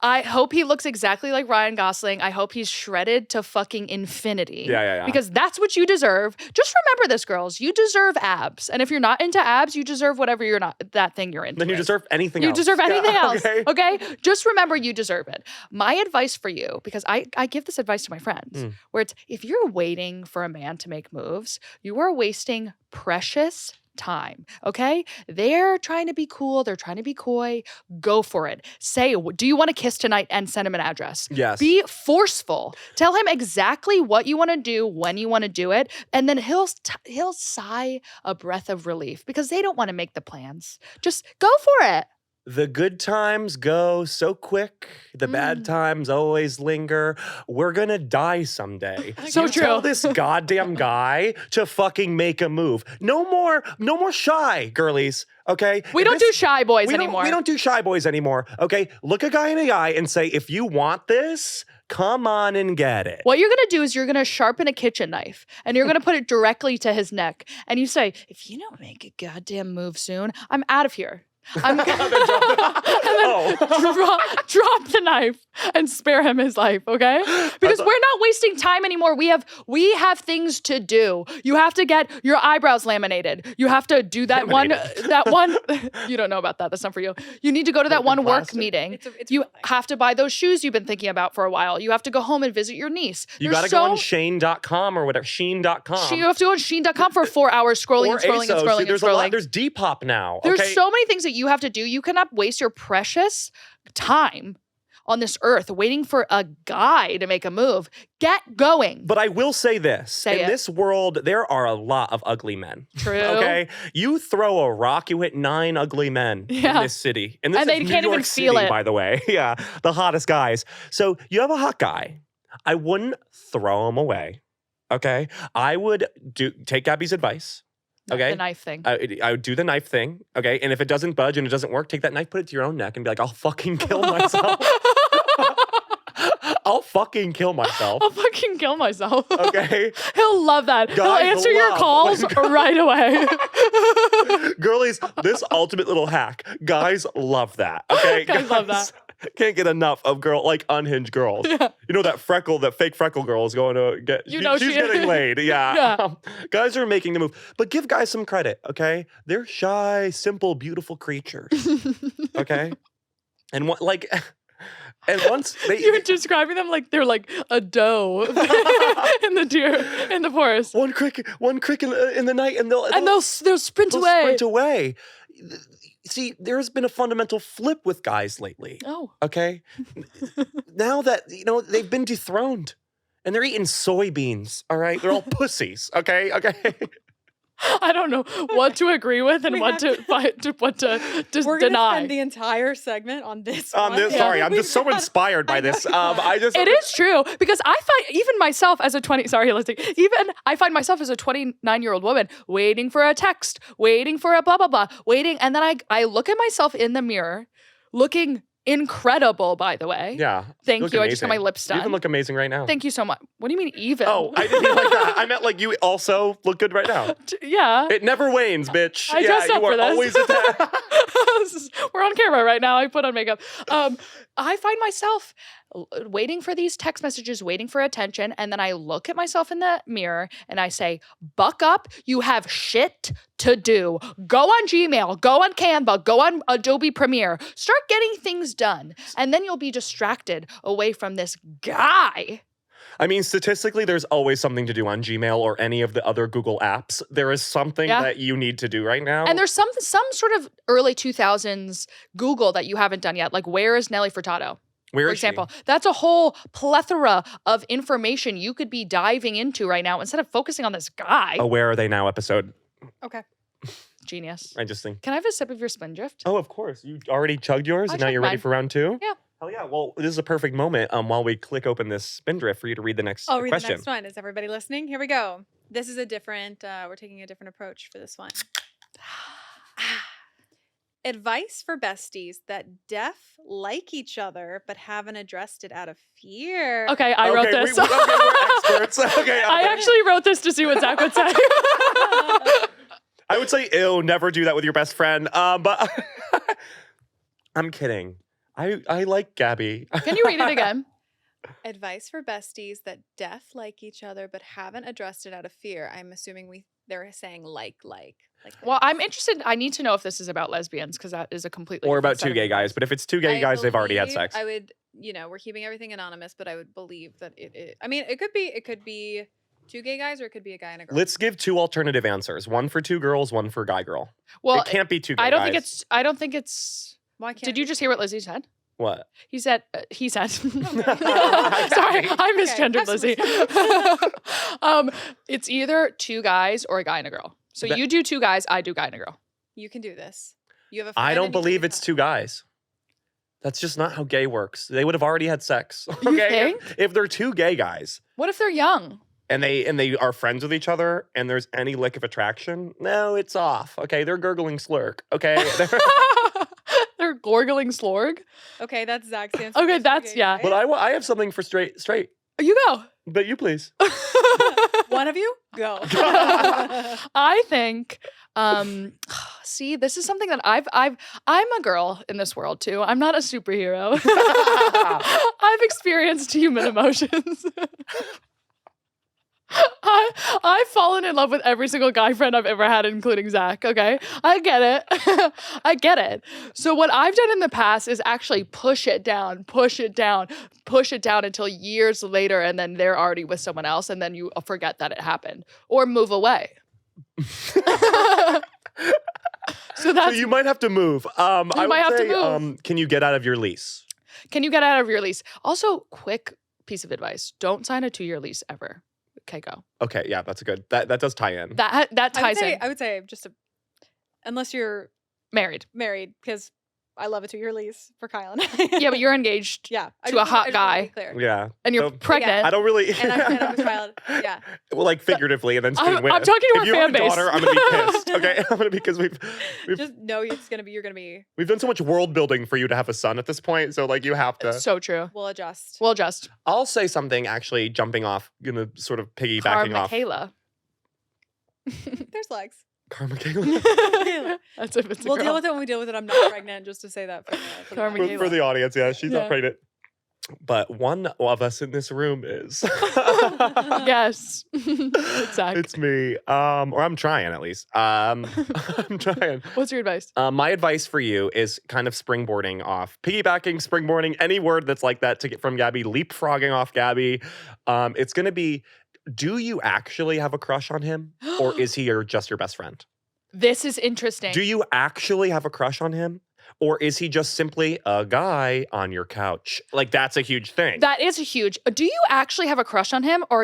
A: I hope he looks exactly like Ryan Gosling. I hope he's shredded to fucking infinity.
B: Yeah.
A: Because that's what you deserve. Just remember this, girls. You deserve abs. And if you're not into abs, you deserve whatever that thing you're into.
B: Then you deserve anything else.
A: You deserve anything else.
B: Okay?
A: Just remember you deserve it. My advice for you, because I give this advice to my friends, where it's if you're waiting for a man to make moves, you are wasting precious time. Okay? They're trying to be cool. They're trying to be coy. Go for it. Say, do you want to kiss tonight? And send him an address.
B: Yes.
A: Be forceful. Tell him exactly what you want to do, when you want to do it. And then he'll sigh a breath of relief because they don't want to make the plans. Just go for it.
B: The good times go so quick. The bad times always linger. We're gonna die someday.
A: So true.
B: Tell this goddamn guy to fucking make a move. No more shy, girlies. Okay?
A: We don't do shy boys anymore.
B: We don't do shy boys anymore. Okay? Look a guy in the eye and say, if you want this, come on and get it.
A: What you're going to do is you're going to sharpen a kitchen knife and you're going to put it directly to his neck. And you say, if you don't make a goddamn move soon, I'm out of here. I'm and then drop the knife and spare him his life, okay? Because we're not wasting time anymore. We have things to do. You have to get your eyebrows laminated. You have to do that one. You don't know about that. That's not for you. You need to go to that one work meeting. You have to buy those shoes you've been thinking about for a while. You have to go home and visit your niece.
B: You got to go on Shane.com or whatever. Sheen.com.
A: You have to go on Sheen.com for 4 hours scrolling and scrolling and scrolling.
B: There's a lot. There's Depop now.
A: There's so many things that you have to do. You cannot waste your precious time on this earth waiting for a guy to make a move. Get going.
B: But I will say this. In this world, there are a lot of ugly men.
A: True.
B: Okay? You throw a rock, you hit 9 ugly men in this city. And this is
A: they
B: New
A: can't
B: York
A: even
B: City,
A: feel it.
B: by the way. Yeah, the hottest guys. So you have a hot guy. I wouldn't throw him away. Okay? I would take Gabby's advice. Okay.
A: The knife thing.
B: I would do the knife thing. Okay. And if it doesn't budge and it doesn't work, take that knife, put it to your own neck and be like, I'll fucking kill myself. I'll fucking kill myself. Okay.
A: He'll love that.
B: Guys
A: He'll answer your calls right away.
B: Girlies, this ultimate little hack. Guys love that. Okay.
A: Guys love that.
B: Can't get enough of unhinged girls.
A: Yeah.
B: You know that fake freckle girl is going to get, she's getting laid. Yeah. Guys are making the move. But give guys some credit, okay? They're shy, simple, beautiful creatures. Okay? And once
A: you're describing them like they're like a doe in the forest.
B: One crick in the night, and
A: they'll sprint away.
B: Sprint away. See, there's been a fundamental flip with guys lately.
A: Oh.
B: Okay? Now that, they've been dethroned. And they're eating soybeans, all right? They're all pussies, okay? Okay?
A: I don't know what to agree with and what to just
C: We're
A: deny.
C: We're spend the entire segment on this.
B: Sorry, I'm just so inspired by this.
A: It is true because I find even myself as a 29-year-old woman waiting for a text, waiting for a blah blah blah, waiting, and then I look at myself in the mirror, looking incredible, by the way.
B: Yeah.
A: Thank you. Amazing. I just got my lips done.
B: You even look amazing right now.
A: Thank you so much. What do you mean even?
B: Oh, I didn't mean like that. I meant like you also look good right now.
A: Yeah.
B: It never wanes, bitch.
A: I dressed up for this.
B: Always
A: We're on camera right now. I put on makeup. I find myself waiting for these text messages, waiting for attention, and then I look at myself in the mirror and I say, buck up, you have shit to do. Go on Gmail, go on Canva, go on Adobe Premiere, start getting things done, and then you'll be distracted away from this guy.
B: I mean, statistically, there's always something to do on Gmail or any of the other Google apps. There is something that you need to do right now.
A: And there's some sort of early 2000s Google that you haven't done yet, like where is Nelly Furtado? For example, that's a whole plethora of information you could be diving into right now instead of focusing on this guy.
B: Oh, where are they now episode?
C: Okay.
A: Genius.
B: I just think.
A: Can I have a sip of your Spindrift?
B: Oh, of course. You already chugged yours and now you're ready for round 2?
A: Yeah.
B: Hell yeah. Well, this is a perfect moment while we click open this Spindrift for you to read the next question.
C: I'll read the next one. Is everybody listening? Here we go. This is a different, we're taking a different approach for this one. Advice for besties that deaf like each other but haven't addressed it out of fear.
A: Okay, I wrote this.
B: We're experts. Okay,
A: I actually wrote this to see what Zach would say.
B: I would say, ew, never do that with your best friend. But I'm kidding. I like Gabby.
A: Can you read it again?
C: Advice for besties that deaf like each other but haven't addressed it out of fear. I'm assuming they're saying like.
A: Well, I'm interested. I need to know if this is about lesbians because that is a completely
B: or about 2 gay guys. But if it's 2 gay guys, they've already had sex.
C: I would, we're keeping everything anonymous, but I would believe that it I mean, it could be 2 gay guys or it could be a guy and a girl.
B: Let's give 2 alternative answers. One for 2 girls, one for guy girl.
A: Well,
B: it can't be 2 gay
A: I don't
B: guys.
A: think it's.
C: Why can't?
A: Did you just hear what Lizzie said?
B: What?
A: He said. Sorry, I misgendered Lizzie. It's either 2 guys or a guy and a girl. So you do 2 guys, I do guy and a girl.
C: You can do this. You have
B: I don't believe it's 2 guys. That's just not how gay works. They would have already had sex. Okay?
A: You think?
B: If they're 2 gay guys.
A: What if they're young?
B: And they are friends with each other and there's any lick of attraction? No, it's off. Okay, they're gurgling slurk. Okay.
A: They're gorgling slorg.
C: Okay, that's Zach's answer.
A: Okay, that's yeah.
B: But I have something for straight.
A: You go.
B: But you please.
C: One of you go.
A: I think See, this is something that I'm a girl in this world too. I'm not a superhero. I've experienced human emotions. I've fallen in love with every single guy friend I've ever had, including Zach. Okay, I get it. I get it. So what I've done in the past is actually push it down until years later, and then they're already with someone else, and then you forget that it happened or move away. So
B: you might have to move. I would say, can you get out of your lease?
A: Can you get out of your lease? Also, quick piece of advice: don't sign a 2-year lease ever. Okay, go.
B: Okay, yeah, that's a good. That does tie in.
A: That ties in.
C: I would say unless you're
A: married,
C: because I love a 2-year lease for Kyle and
A: I. Yeah, but you're engaged.
C: Yeah,
A: to a hot guy.
B: Yeah,
A: and you're pregnant.
C: Yeah.
B: I don't really.
C: and I'm a child. Yeah.
B: Well, like figuratively, and then
A: I'm talking to our fan base.
B: If you have a daughter, I'm gonna be pissed. Okay, I'm gonna be because we've
C: just know you're gonna be.
B: We've done so much world building for you to have a son at this point, so like you have to.
A: It's so true.
C: We'll adjust.
B: I'll say something actually jumping off, gonna sort of piggybacking off.
A: Michaela.
C: There's legs.
B: Carmichaela.
A: That's if it's
C: we'll deal with it when we deal with it. I'm not pregnant, just to say that
B: for the audience. Yeah, she's not pregnant. But one of us in this room is.
A: Yes. Exactly.
B: It's me. Or I'm trying at least. I'm trying.
A: What's your advice?
B: My advice for you is kind of springboarding off. Piggybacking, springboarding, any word that's like that to get from Gabby, leapfrogging off Gabby. It's going to be, do you actually have a crush on him? Or is he just your best friend?
A: This is interesting.
B: Do you actually have a crush on him? Or is he just simply a guy on your couch? Like, that's a huge thing.
A: That is a huge. Do you actually have a crush on him? Or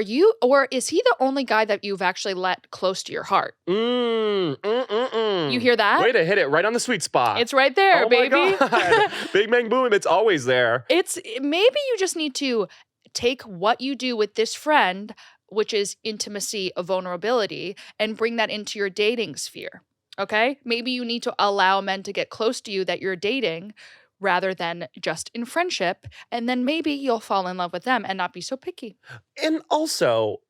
A: is he the only guy that you've actually let close to your heart? You hear that?
B: Way to hit it right on the sweet spot.
A: It's right there, baby.
B: My God. Big bang boom, it's always there.
A: Maybe you just need to take what you do with this friend, which is intimacy, a vulnerability, and bring that into your dating sphere. Okay? Maybe you need to allow men to get close to you that you're dating rather than just in friendship. And then maybe you'll fall in love with them and not be so picky.
B: And also,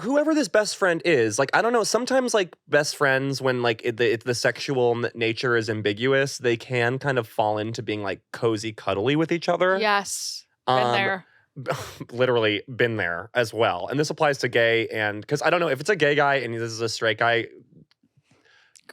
B: whoever this best friend is, like, I don't know, sometimes like best friends, when like the sexual nature is ambiguous, they can kind of fall into being like cozy, cuddly with each other.
A: Yes. Been there.
B: Literally been there as well. And this applies to gay, and because I don't know if it's a gay guy and this is a straight guy.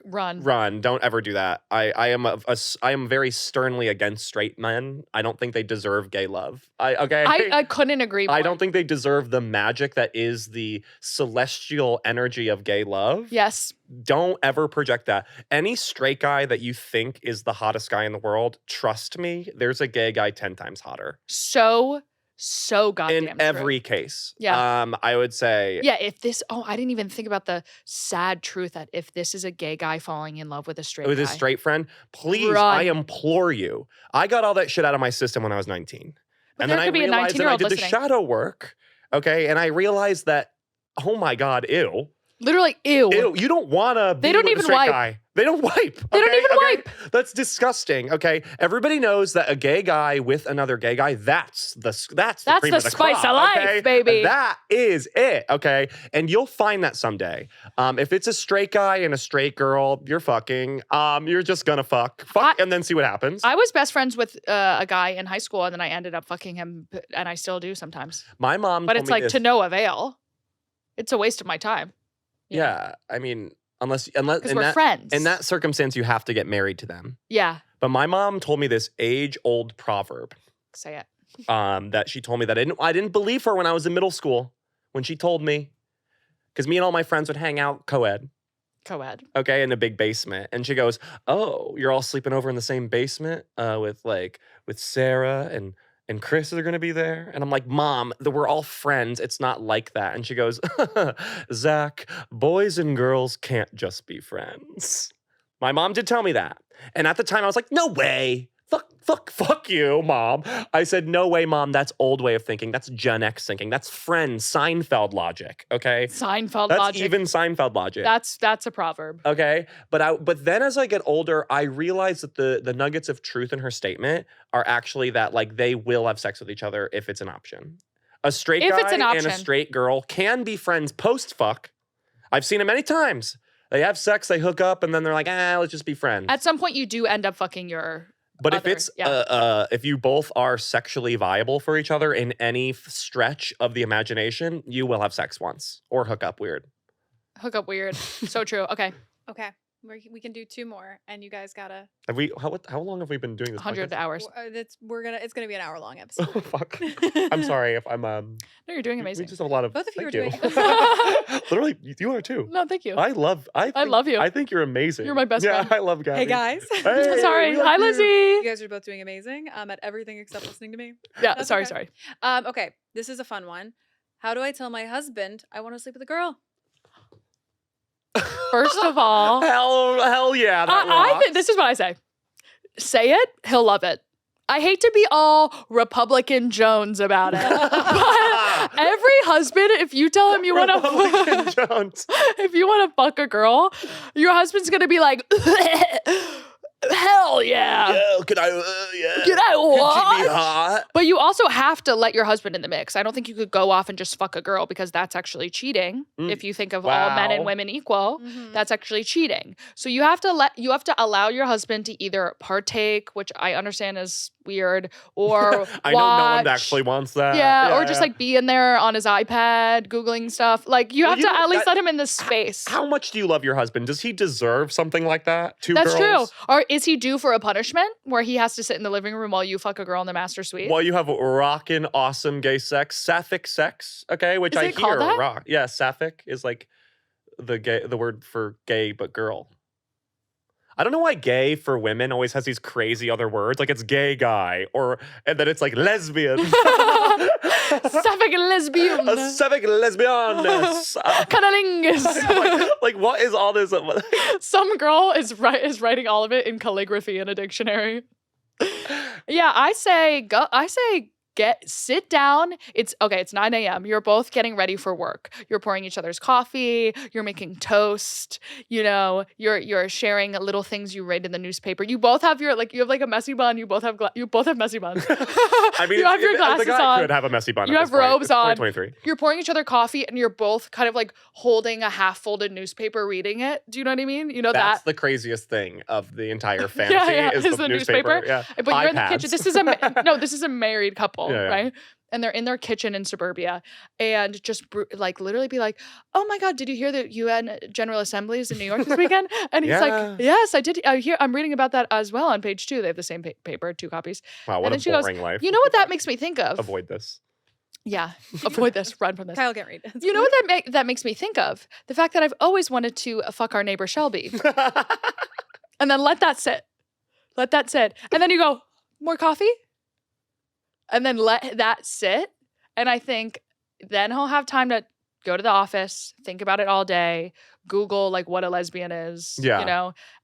B: Run. Don't ever do that. I am very sternly against straight men. I don't think they deserve gay love.
A: I couldn't agree more.
B: I don't think they deserve the magic that is the celestial energy of gay love.
A: Yes.
B: Don't ever project that. Any straight guy that you think is the hottest guy in the world, trust me, there's a gay guy 10 times hotter. So goddamn in every case.
A: Yeah.
B: I would say.
A: Yeah, I didn't even think about the sad truth that if this is a gay guy falling in love with a straight guy.
B: With a straight friend, please,
A: Run.
B: I implore you. I got all that shit out of my system when I was 19.
A: But
B: and
A: there
B: then
A: could
B: I
A: be a
B: realized that I
A: 19-year-old
B: did
A: listening.
B: the shadow work, okay? And I realized that, oh my God, ew.
A: Literally, ew.
B: Ew, you don't want to be
A: They don't
B: with
A: even
B: a straight
A: wipe.
B: guy. They don't wipe.
A: They don't even wipe.
B: That's disgusting, okay? Everybody knows that a gay guy with another gay guy, that's the cream of the
A: spice
B: crop,
A: of life,
B: okay?
A: baby.
B: That is it, okay? And you'll find that someday. If it's a straight guy and a straight girl, you're fucking. You're just gonna fuck and then see what happens.
A: I was best friends with a guy in high school, and then I ended up fucking him, and I still do sometimes.
B: My mom
A: But
B: told
A: it's
B: me
A: like
B: this.
A: to no avail. It's a waste of my time.
B: Yeah, I mean, unless
A: because we're friends.
B: in that circumstance, you have to get married to them.
A: Yeah.
B: But my mom told me this age-old proverb.
A: Say it.
B: That she told me that I didn't believe her when I was in middle school when she told me, because me and all my friends would hang out co-ed, okay, in a big basement, and she goes, "Oh, you're all sleeping over in the same basement with Sarah and Chris are going to be there." And I'm like, "Mom, we're all friends. It's not like that." And she goes, "Zach, boys and girls can't just be friends." My mom did tell me that. And at the time I was like, "No way. Fuck you, Mom." I said, "No way, Mom. That's old way of thinking. That's Gen X thinking. That's Friends, Seinfeld logic, okay? That's logic. Even Seinfeld logic.
A: That's a proverb.
B: Okay? But then as I get older, I realize that the nuggets of truth in her statement are actually that, like, they will have sex with each other if it's an option. A straight guy and a straight girl can be friends post-fuck. I've seen it many times. They have sex, they hook up, and then they're like, let's just be friends.
A: At some point, you do end up fucking your
B: But
A: other.
B: if it's if you both are sexually viable for each other in any stretch of the imagination, you will have sex once or hook up weird.
A: Hook up weird. So true. Okay.
C: Okay. We can do 2 more, and you guys gotta.
B: Have we? How long have we been doing this?
A: 100 hours.
C: It's gonna be an hour-long episode.
B: Oh, fuck. I'm sorry if I'm
A: No, you're doing amazing.
B: We just have a lot of.
C: Both of you are
B: doing.
C: doing.
B: Literally, you are too.
A: No, thank you.
B: I love you. I think you're amazing.
A: You're my best friend.
B: Yeah, I love Gabby.
C: Hey guys.
B: Hey,
A: sorry. Hi, Lizzie.
C: You guys are both doing amazing. At everything except listening to me.
A: Yeah.
C: That's
A: Sorry.
C: okay.
A: Sorry.
C: Okay. This is a fun one. How do I tell my husband I want to sleep with a girl?
A: First of all,
B: hell yeah. That
A: I think this is what I say. Say it. He'll love it. I hate to be all Republican Jones about it, but every husband, if you tell him you want to, if you want to fuck a girl, your husband's gonna be like, hell yeah.
B: Yeah, can I
A: watch?
B: Keep me hot?
A: But you also have to let your husband in the mix. I don't think you could go off and just fuck a girl because that's actually cheating. If you think of all men and women equal, that's actually cheating. So you have to allow your husband to either partake, which I understand is weird, or
B: I know no one actually wants that.
A: Yeah, or just like be in there on his iPad googling stuff. Like you have to at least let him in this space.
B: How much do you love your husband? Does he deserve something like that?
A: That's true. Or is he due for a punishment where he has to sit in the living room while you fuck a girl in the master suite?
B: While you have rockin' awesome gay sex, sapphic sex, okay, which
A: Is
B: I
A: it called
B: hear
A: that?
B: rock. Yeah, sapphic is like the word for gay but girl. I don't know why gay for women always has these crazy other words. Like it's gay guy, and then it's like lesbian.
A: Sapphic lesbian.
B: A sapphic lesbian.
A: Cunnilingus.
B: like what is all this?
A: Some girl is writing all of it in calligraphy in a dictionary. Yeah, I say sit down. It's 9 a.m. You're both getting ready for work. You're pouring each other's coffee. You're making toast. You're sharing little things you read in the newspaper. You both have you have like a messy bun. You both have messy buns.
B: I mean,
A: you have your glasses
B: the guy
A: on.
B: could have a messy bun.
A: You have robes on.
B: 2023.
A: You're pouring each other coffee, and you're both kind of like holding a half-folded newspaper, reading it. Do you know what I mean? You know
B: That's
A: that.
B: the craziest thing of the entire fantasy is the newspaper. Yeah.
A: But you're in the kitchen. This is a married couple, right? And they're in their kitchen in suburbia, and just literally be like, "Oh my God, did you hear the UN General Assembly is in New York this weekend?" And he's like, "Yes, I did. I'm reading about that as well on page 2. They have the same paper, 2 copies."
B: Wow, what
A: and
B: a boring life.
A: You know what that makes me think of?
B: Avoid this.
A: Yeah, avoid this. Run from this.
C: Kyle can't read.
A: You know what that makes me think of? The fact that I've always wanted to fuck our neighbor Shelby, and then let that sit. And then you go, more coffee? And then let that sit. And I think then he'll have time to go to the office, think about it all day, Google like what a lesbian is,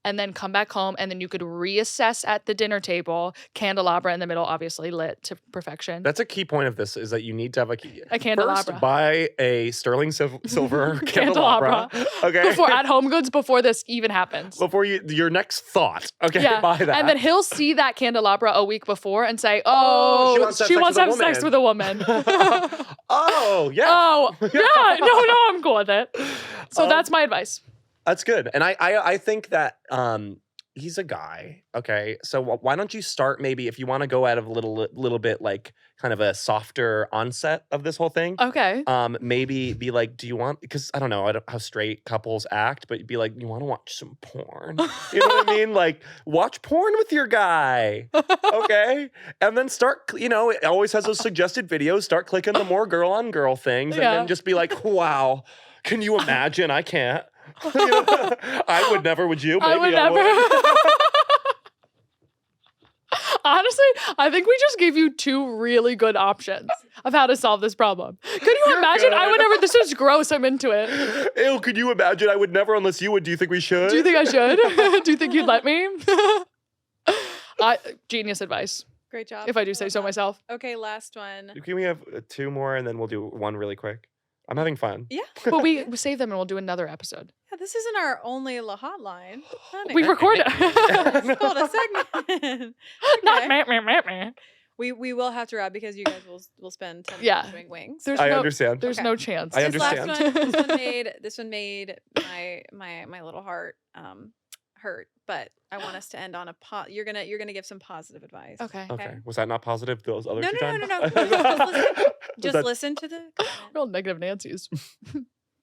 A: and then come back home, and then you could reassess at the dinner table, candelabra in the middle, obviously lit to perfection.
B: That's a key point of this is that you need to have a
A: candelabra.
B: First, buy a sterling silver candelabra. Okay.
A: At Home Goods before this even happens.
B: Before your next thought. Okay, buy that.
A: And then he'll see that candelabra a week before and say, "Oh, she wants to have sex with a woman."
B: Oh, yeah.
A: Oh, yeah. No, I'm cool with it. So that's my advice.
B: That's good. And I think that he's a guy. Okay. So why don't you start maybe if you want to go out of a little bit like kind of a softer onset of this whole thing.
A: Okay.
B: Maybe be like, do you want, because I don't know how straight couples act, but be like, you want to watch some porn? You know what I mean? Like watch porn with your guy. Okay. And then start, it always has those suggested videos. Start clicking the more girl on girl things and then just be like, wow, can you imagine? I can't. I would never, would you? Maybe
A: I would never. Honestly, I think we just gave you 2 really good options of how to solve this problem. Could you imagine? I would never. This is gross. I'm into it.
B: Ew, could you imagine? I would never unless you would. Do you think we should?
A: Do you think I should? Do you think you'd let me? Genius advice.
C: Great job.
A: If I do say so myself.
C: Okay, last one.
B: Can we have 2 more and then we'll do one really quick? I'm having fun.
C: Yeah.
A: But we save them and we'll do another episode.
C: Yeah, this isn't our only La Hotline.
A: We record it.
C: It's called a segment.
A: Not meh.
C: We will have to wrap because you guys will spend 10 minutes doing wings.
B: I understand.
A: There's no chance.
B: I understand.
C: This one made my little heart hurt, but I want us to end on a you're gonna give some positive advice.
B: Okay. Was that not positive those other
C: no,
B: two
C: no,
B: times?
C: no, no, no. Just listen to the
A: real negative Nancy's.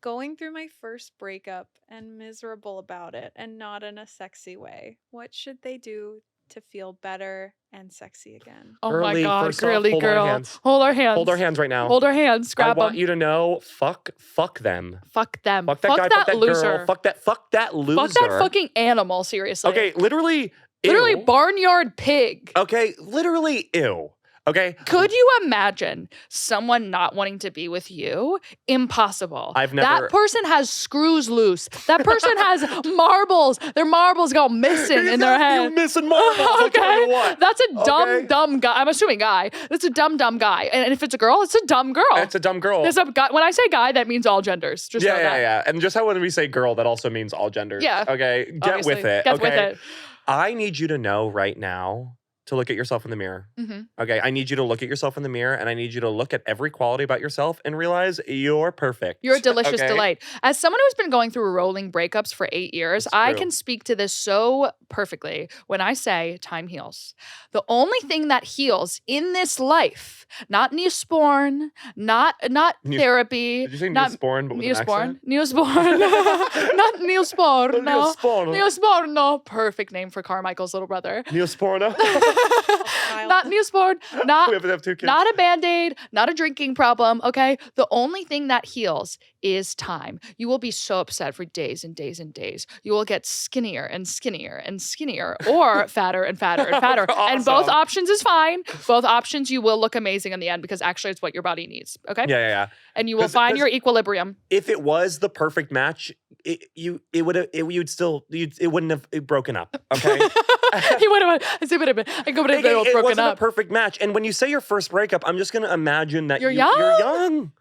C: Going through my first breakup and miserable about it, and not in a sexy way. What should they do to feel better and sexy again?
A: Oh
B: Girly,
A: my God,
B: first off,
A: girly
B: hold our
A: girl.
B: hands.
A: Hold our hands.
B: Hold our hands right now.
A: Hold our hands.
B: I
A: Grab
B: want
A: them.
B: you to know, fuck them.
A: Fuck them.
B: Fuck that guy, fuck that
A: loser.
B: girl, fuck that loser.
A: Fuck that fucking animal, seriously.
B: Okay, literally
A: Literally
B: ew.
A: barnyard pig.
B: Okay, literally ew. Okay.
A: Could you imagine someone not wanting to be with you? Impossible.
B: I've never.
A: That person has screws loose. That person has marbles. Their marbles go missing in their head.
B: You're missing marbles. I'll tell you what.
A: That's a dumb guy. I'm assuming guy. That's a dumb guy. And if it's a girl, it's a dumb girl.
B: It's a dumb girl.
A: There's a guy. When I say guy, that means all genders. Just know that.
B: Yeah. And just how when we say girl, that also means all genders.
A: Yeah.
B: Okay. Get
A: Obviously.
B: with it.
A: Get with it.
B: I need you to know right now to look at yourself in the mirror.
A: Mm-hmm.
B: Okay. I need you to look at yourself in the mirror, and I need you to look at every quality about yourself and realize you're perfect.
A: You're a delicious delight. As someone who's been going through rolling breakups for 8 years, I can speak to this so perfectly when I say time heals. The only thing that heals in this life, not Neosporin, not therapy.
B: Did you say Neosporin, but with an accent?
A: Neosporin. Not Neosporin. No.
B: Neosporin.
A: Neosporin. Perfect name for Carmichael's little brother.
B: Neosporin.
A: Not Neosporin. Not,
B: we have 2 kids.
A: Not a Band-Aid. Not a drinking problem. Okay. The only thing that heals is time. You will be so upset for days and days and days. You will get skinnier and skinnier and skinnier, or fatter and fatter and fatter.
B: Awesome.
A: And both options is fine. Both options, you will look amazing in the end, because actually it's what your body needs. Okay.
B: Yeah.
A: And you will find your equilibrium.
B: If it was the perfect match, it wouldn't have broken up. Okay.
A: He would have. It
B: wasn't a perfect match. And when you say your first breakup, I'm just gonna imagine that
A: you're young.
B: You're young.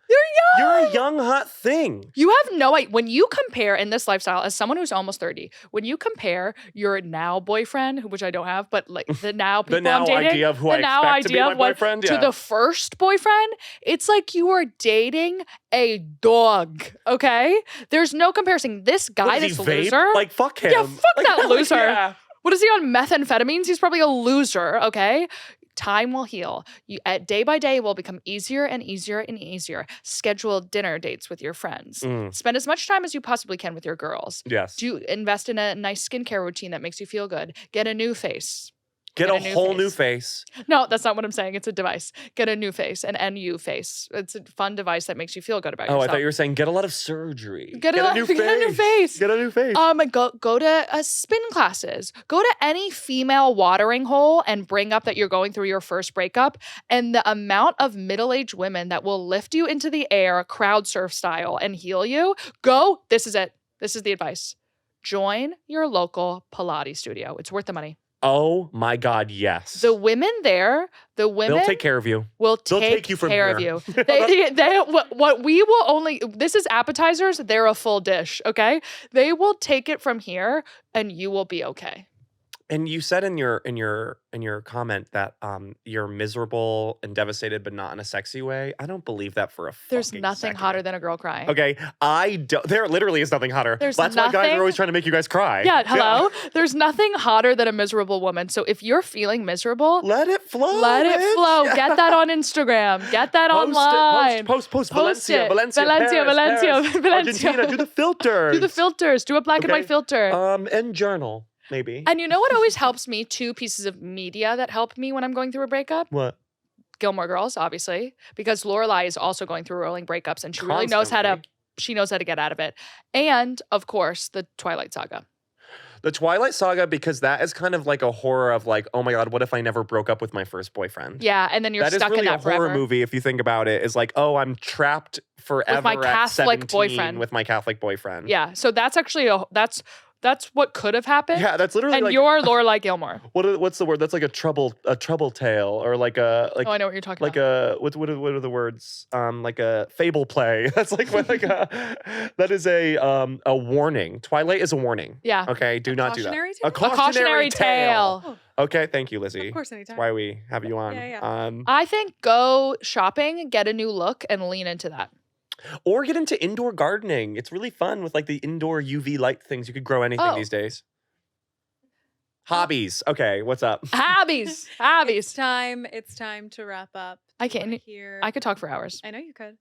B: You're a young hot thing.
A: You have no idea. When you compare in this lifestyle, as someone who's almost 30, when you compare your now boyfriend, which I don't have, but like the now people I'm dating,
B: idea of who I expect to be my boyfriend,
A: to the first boyfriend, it's like you are dating a dog. Okay, there's no comparison. This guy, this loser,
B: like fuck him.
A: Yeah, fuck that loser.
B: Yeah.
A: What is he on, methamphetamines? He's probably a loser. Okay. Time will heal. Day by day will become easier and easier and easier. Schedule dinner dates with your friends. Spend as much time as you possibly can with your girls.
B: Yes.
A: Invest in a nice skincare routine that makes you feel good. Get a new face.
B: Get a whole new face.
A: No, that's not what I'm saying. It's a device. Get a new face, an NU face. It's a fun device that makes you feel good about yourself.
B: I thought you were saying get a lot of surgery.
A: Get a new face.
B: Get a new face.
A: Go to spin classes. Go to any female watering hole and bring up that you're going through your first breakup. And the amount of middle-aged women that will lift you into the air, crowd surf style, and heal you. Go. This is it. This is the advice. Join your local Pilates studio. It's worth the money.
B: Oh my God, yes.
A: The women there, they'll
B: take care of you.
A: They'll take you care of you. This is appetizers. They're a full dish. Okay. They will take it from here and you will be okay.
B: And you said in your comment that you're miserable and devastated, but not in a sexy way. I don't believe that for a
A: There's
B: fucking
A: nothing
B: second.
A: hotter than a girl crying.
B: Okay, there literally is nothing hotter.
A: That's
B: why guys are always trying to make you guys cry.
A: Yeah, hello. Yeah. There's nothing hotter than a miserable woman. So if you're feeling miserable,
B: let it flow.
A: Let it flow. Get that on Instagram. Get that online.
B: Post Valencia,
A: Paris,
B: Argentina. Do the filters.
A: Do a black and white filter.
B: And journal. Maybe.
A: And you know what always helps me? 2 pieces of media that help me when I'm going through a breakup?
B: What?
A: Gilmore Girls, obviously, because Lorelai is also going through rolling breakups and she really knows how to get out of it. And, of course, the Twilight Saga.
B: The Twilight Saga, because that is kind of like a horror of like, oh my God, what if I never broke up with my first boyfriend?
A: Yeah, and then you're stuck in that forever.
B: That is really a horror movie, if you think about it, is like, oh, I'm trapped forever
A: with my Catholic boyfriend.
B: With my Catholic boyfriend.
A: Yeah, so that's actually that's what could have happened.
B: Yeah, that's literally
A: and you're Lorelai Gilmore.
B: What's the word? That's like a trouble tale, or like a
A: Oh, I know what you're talking
B: about. Like what are the words? Like a fable play. That's like that is a warning. Twilight is a warning.
A: Yeah.
B: Okay, do not do that.
C: A
A: cautionary tale.
B: Okay, thank you, Lizzie.
C: Of course, anytime.
B: That's why we have you on.
C: Yeah.
A: I think go shopping, get a new look, and lean into that.
B: Or get into indoor gardening. It's really fun with like the indoor UV light things. You could grow anything these days. Hobbies. Okay, what's up?
A: Hobbies.
C: It's time to wrap up.
A: I could talk for hours.
C: I know you could.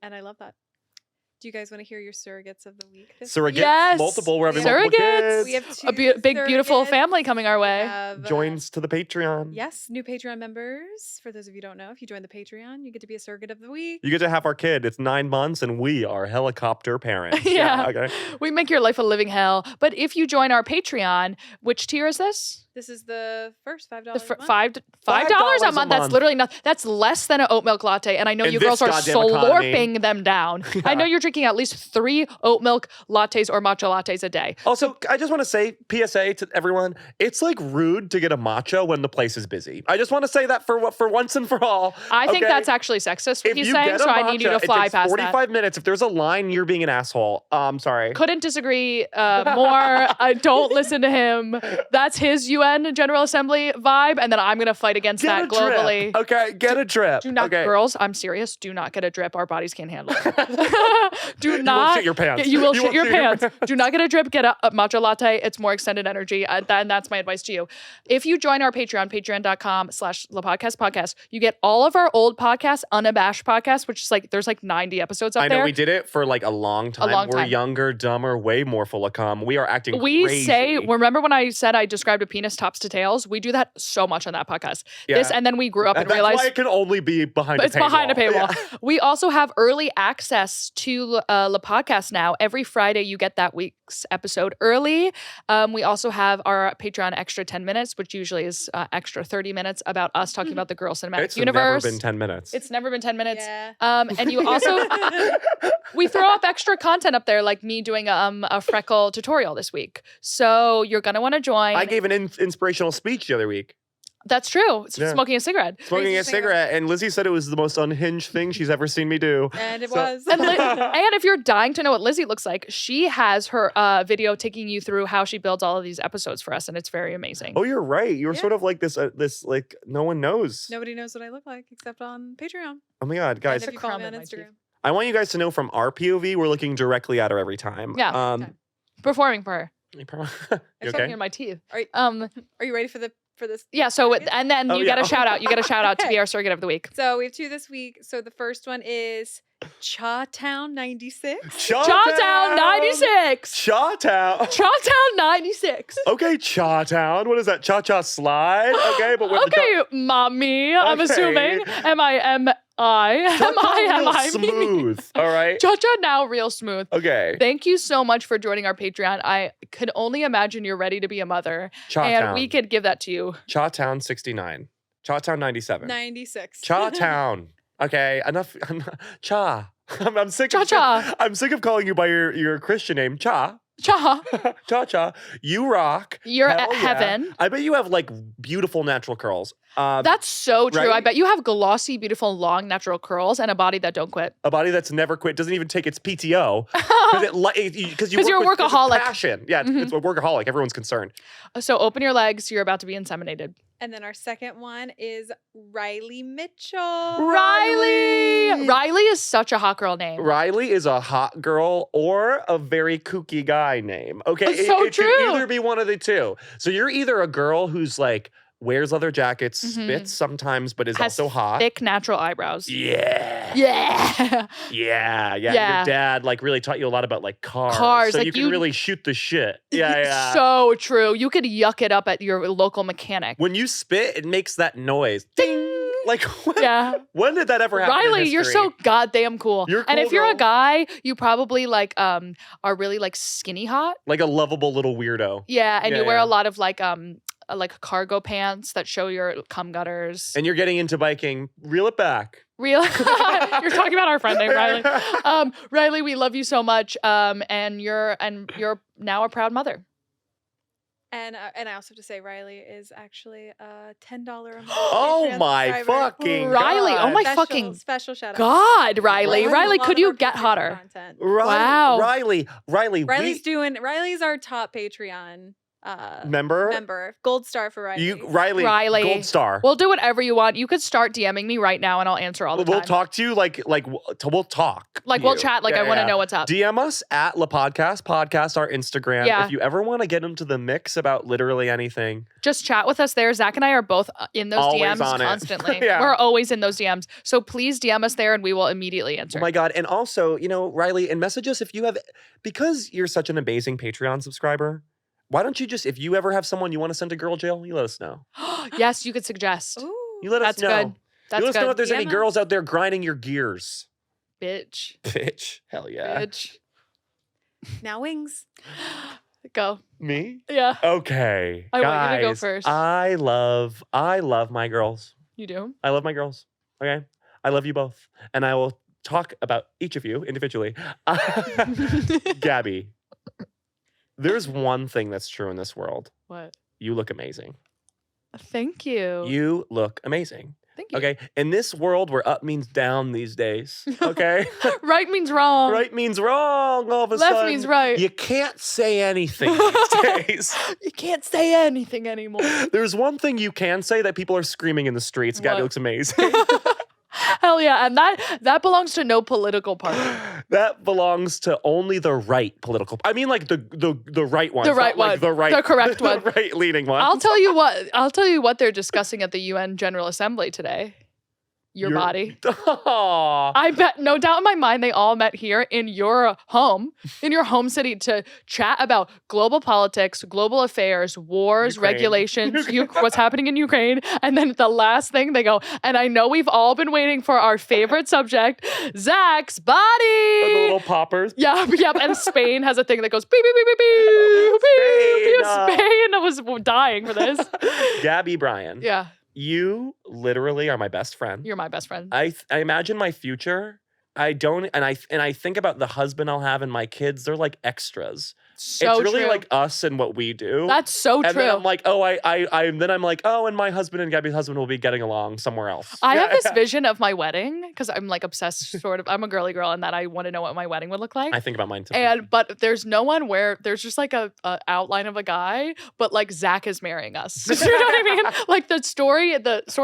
C: And I love that. Do you guys want to hear your surrogates of the week?
B: Surrogates, yes. Multiple. We're having multiple kids.
C: We have two
A: big, beautiful family coming our way.
B: Joins to the Patreon.
C: Yes, new Patreon members. For those of you who don't know, if you join the Patreon, you get to be a surrogate of the week.
B: You get to have our kid. It's 9 months, and we are helicopter parents.
A: Yeah.
B: Okay.
A: We make your life a living hell. But if you join our Patreon, which tier is this?
C: This is the first $5 a month.
A: $5 a month. That's literally nothing. That's less than an oat milk latte. And I know you girls are slurping them down. Yeah. I know you're drinking at least 3 oat milk lattes or matcha lattes a day.
B: Also, I just want to say, PSA to everyone, it's like rude to get a matcha when the place is busy. I just want to say that for once and for all.
A: I think that's actually sexist what he's saying, so I need you to fly past
B: 45 minutes. If there's a line, you're being an asshole. Sorry.
A: Couldn't disagree more. Don't listen to him. That's his UN General Assembly vibe, and then I'm gonna fight against that globally.
B: Drip. Okay, get a drip.
A: Do not, girls. I'm serious. Do not get a drip. Our bodies can't handle it. Do not.
B: You will shit your pants.
A: You will shit your pants. Do not get a drip. Get a matcha latte. It's more extended energy. And that's my advice to you. If you join our Patreon, patreon.com/LaPodcastPodcast, you get all of our old podcasts, unabashed podcasts, which is like there's like 90 episodes up there.
B: I know we did it for like a long time. We're younger, dumber, way more full of cum. We are acting crazy.
A: Remember when I said I described a penis tops to tails? We do that so much on that podcast. Yeah. And then we grew up and realized
B: that's why it can only be behind a paywall.
A: It's behind a paywall. Yeah. We also have early access to the podcast now. Every Friday you get that week's episode early. We also have our Patreon extra 10 minutes, which usually is extra 30 minutes about us talking about the Girl Cinematic Universe.
B: It's never been 10 minutes.
A: It's never been 10 minutes.
C: Yeah.
A: And you also we throw up extra content up there, like me doing a freckle tutorial this week. So you're gonna want to join.
B: I gave an inspirational speech the other week.
A: That's true. Smoking a cigarette.
B: Smoking a cigarette. And Lizzie said it was the most unhinged thing she's ever seen me do.
C: And it was.
A: And if you're dying to know what Lizzie looks like, she has her video taking you through how she builds all of these episodes for us. And it's very amazing.
B: Oh, you're right. You're sort of like this like no one knows.
C: Nobody knows what I look like except on Patreon.
B: Oh my God, guys.
C: And if you follow me on Instagram.
B: I want you guys to know from our POV, we're looking directly at her every time.
A: Yeah. Performing for her.
B: You
A: I'm talking in my teeth.
C: Are you ready for this?
A: Yeah, so and then you get a shout out. You get a shout out to be our surrogate of the week.
C: So we have 2 this week. So the first one is Chawtown 96.
A: Chawtown 96.
B: Chawtown
A: 96.
B: Okay, Chawtown. What is that? Cha-cha slide? Okay, but
A: okay, mommy. Okay. I'm assuming. Am I
B: smooth? All right.
A: Cha-cha now real smooth.
B: Okay.
A: Thank you so much for joining our Patreon. I could only imagine you're ready to be a mother.
B: Chawtown.
A: And we could give that to you.
B: Chawtown 69. Chawtown 97.
C: 96.
B: Chawtown. Okay, enough. Cha. I'm sick.
A: Cha-cha.
B: I'm sick of calling you by your Christian name, Cha.
A: Cha.
B: Cha-cha. You rock.
A: You're at heaven.
B: I bet you have like beautiful natural curls.
A: That's so true.
B: Right?
A: I bet you have glossy, beautiful, long natural curls and a body that don't quit.
B: A body that's never quit, doesn't even take its PTO. Because
A: you're a workaholic.
B: Passion. Yeah, it's a workaholic. Everyone's concerned.
A: So open your legs. You're about to be inseminated.
C: And then our second one is Riley Mitchell.
A: Riley is such a hot girl name.
B: Riley is a hot girl or a very kooky guy name. Okay,
A: it
B: can either be one of the two. So you're either a girl who's like wears leather jackets, spits sometimes, but is also hot.
A: Thick natural eyebrows.
B: Yeah.
A: Yeah.
B: Your dad like really taught you a lot about like cars. So like you can really shoot the shit. Yeah.
A: So true. You could yuck it up at your local mechanic.
B: When you spit, it makes that noise. Ding. Like, when did that ever happen?
A: Riley, you're so goddamn cool.
B: You're cool,
A: and if you're
B: girl.
A: a guy, you probably like are really like skinny hot.
B: Like a lovable little weirdo.
A: Yeah, and you wear a lot of like cargo pants that show your cum gutters.
B: And you're getting into biking. Reel it back.
A: You're talking about our friend named Riley. Riley, we love you so much. And you're now a proud mother.
C: And I also have to say, Riley is actually $10 a month.
B: Oh my fucking
A: Riley!
B: God.
A: Oh my fucking
C: special shout out.
A: God, Riley! Riley, could you get hotter?
B: Wow! Riley!
C: Riley's our top Patreon. member. Gold star for Riley.
B: Riley. Gold star.
A: We'll do whatever you want. You could start DMing me right now and I'll answer all the time.
B: We'll talk to you we'll talk.
A: We'll chat. I want to know what's up.
B: DM us at La Podcast our Instagram. Yeah. If you ever want to get into the mix about literally anything.
A: Just chat with us there. Zach and I are both in those DMs constantly. We're always in those DMs. So please DM us there and we will immediately answer.
B: Oh my God. And also, Riley, and message us because you're such an amazing Patreon subscriber. Why don't you if you ever have someone you want to send to girl jail, you let us know.
A: Yes, you could suggest.
C: Ooh,
B: you let us know.
A: Good. That's
B: you let us
A: good.
B: know if there's any girls out there grinding your gears.
A: Bitch.
B: Hell yeah.
A: Bitch.
C: Now wings.
A: Go.
B: Me?
A: Yeah.
B: Okay.
A: I
B: Guys,
A: want you to go first.
B: I love my girls.
A: You do?
B: I love my girls. Okay. I love you both. And I will talk about each of you individually. Gabby. There's one thing that's true in this world.
A: What?
B: You look amazing.
A: Thank you.
B: You look amazing.
A: Thank you.
B: Okay. In this world where up means down these days. Okay.
A: Right means wrong.
B: Right means wrong all of a sudden.
A: Left means right.
B: You can't say anything these days.
A: You can't say anything anymore.
B: There's one thing you can say that people are screaming in the streets. Gabby looks amazing.
A: Hell yeah. And that belongs to no political party.
B: That belongs to only the right political. I mean, like the right one.
A: The right one. The correct one.
B: The right leading one.
A: I'll tell you what they're discussing at the UN General Assembly today. Your body.
B: Aww.
A: I bet, no doubt in my mind, they all met here in your home city to chat about global politics, global affairs, wars, regulations, what's happening in Ukraine. And then the last thing they go, and I know we've all been waiting for our favorite subject, Zach's body.
B: The little poppers.
A: Yeah. And Spain has a thing that goes beep, beep, beep, beep, beep, beep, beep. Spain. I was dying for this.
B: Gabby Bryan.
A: Yeah.
B: You literally are my best friend.
A: You're my best friend.
B: I imagine my future. I think about the husband I'll have and my kids. They're like extras.
A: So
B: it's really
A: true.
B: like us and what we do.
A: That's so true.
B: And then I'm like, and my husband and Gabby's husband will be getting along somewhere else.
A: I have this vision of my wedding because I'm like obsessed sort of. I'm a girly girl and that I want to know what my wedding would look like.
B: I think about mine too.
A: But there's no one where there's just like a outline of a guy, but like Zach is marrying us. You know what I mean? Like the story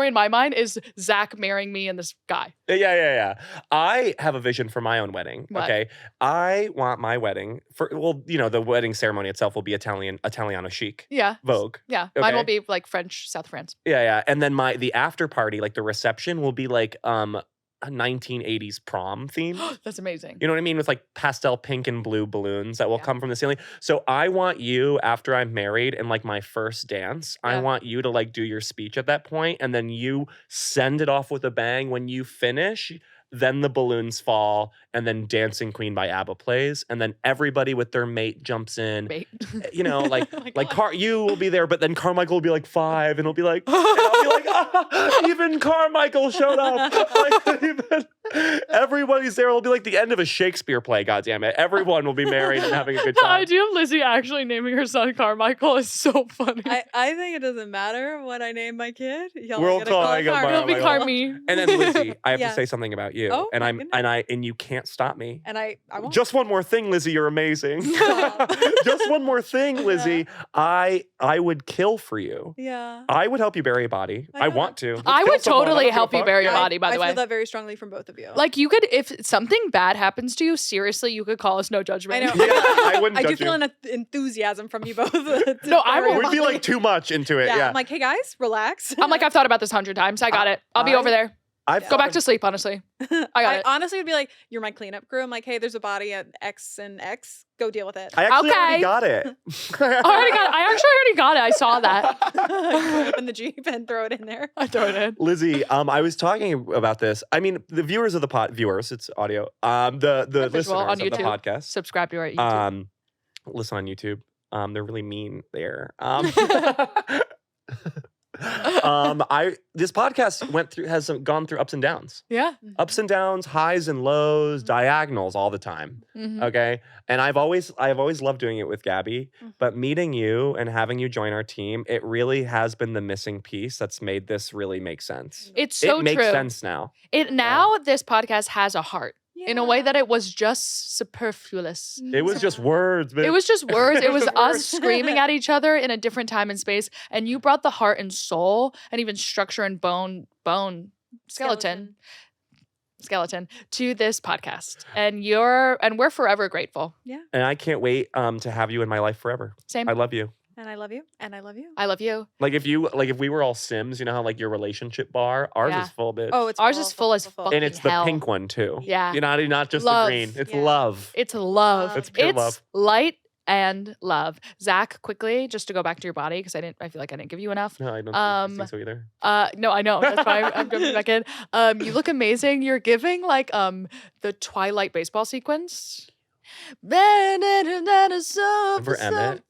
A: in my mind is Zach marrying me and this guy.
B: Yeah. I have a vision for my own wedding.
A: What?
B: Okay. I want my wedding the wedding ceremony itself will be Italiano chic.
A: Yeah.
B: Vogue.
A: Yeah.
B: Okay.
A: Mine will be like French, South France.
B: Yeah. And then the after party, like the reception will be like a 1980s prom theme.
A: That's amazing.
B: You know what I mean? With like pastel pink and blue balloons that will come from the ceiling. So I want you, after I'm married and like my first dance, I want you to like do your speech at that point and then you send it off with a bang. When you finish, then the balloons fall, and then Dancing Queen by ABBA plays, and then everybody with their mate jumps in. You know, like you will be there, but then Carmichael will be like 5, and it'll be like, and I'll be like, even Carmichael showed up. Like, everybody's there. It'll be like the end of a Shakespeare play. Goddammit, everyone will be married and having a good time.
A: The idea of Lizzie actually naming her son Carmichael is so funny.
C: I think it doesn't matter what I name my kid.
B: We'll call it
A: It'll be Carmi.
B: And then Lizzie, I have to say something about you.
C: Oh,
B: and you can't stop me.
C: And I won't.
B: Just one more thing, Lizzie, you're amazing. Just one more thing, Lizzie. Yeah. I would kill for you.
C: Yeah.
B: I would help you bury a body. I want to.
A: I would totally help you bury a body, by the way.
C: I feel that very strongly from both of you.
A: Like you could, if something bad happens to you, seriously, you could call us No Judgment.
C: I know.
B: Yeah, I wouldn't judge
C: I do feel an enthusiasm from you both.
B: It would be like too much into it. Yeah.
C: I'm like, hey guys, relax.
A: I'm like, I've thought about this 100 times. I got it. I'll be over there. Go back to sleep, honestly. I got it.
C: Honestly would be like, you're my cleanup crew. I'm like, hey, there's a body at X and X. Go deal with it.
B: I actually already got it.
A: I actually already got it. I saw that.
C: Open the Jeep and throw it in there.
A: I throw it in.
B: Lizzie, I was talking about this. I mean, the viewers of the viewers, it's audio. The listeners
A: on YouTube,
B: of the podcast.
A: Subscribe to our YouTube.
B: Listen on YouTube. They're really mean there. This podcast has gone through ups and downs.
A: Yeah.
B: Ups and downs, highs and lows, diagonals all the time.
A: Mm-hmm.
B: Okay. And I've always loved doing it with Gabby, but meeting you and having you join our team, it really has been the missing piece that's made this really make sense.
A: It's so true.
B: It makes sense now.
A: This podcast has a heart. in a way that it was just superfluous.
B: It was just words, man.
A: It was just words. It was us screaming at each other in a different time and space. And you brought the heart and soul and even structure and skeleton to this podcast. And we're forever grateful.
C: Yeah.
B: And I can't wait to have you in my life forever.
A: Same.
B: I love you.
C: And I love you. And I love you.
A: I love you.
B: Like if we were all Sims, you know how like your relationship bar, ours is full, bitch.
C: Oh, it's
A: ours is full as fucking
B: and it's
A: hell.
B: the pink one too.
A: Yeah.
B: You know, not just
A: love.
B: the green. It's love.
A: It's love.
B: It's pure love.
A: Light and love. Zach, quickly, just to go back to your body because I feel like I didn't give you enough.
B: No, I don't think so either.
A: No, I know. That's why I'm going back in. You look amazing. You're giving like the Twilight baseball sequence.
B: Remember Emmett?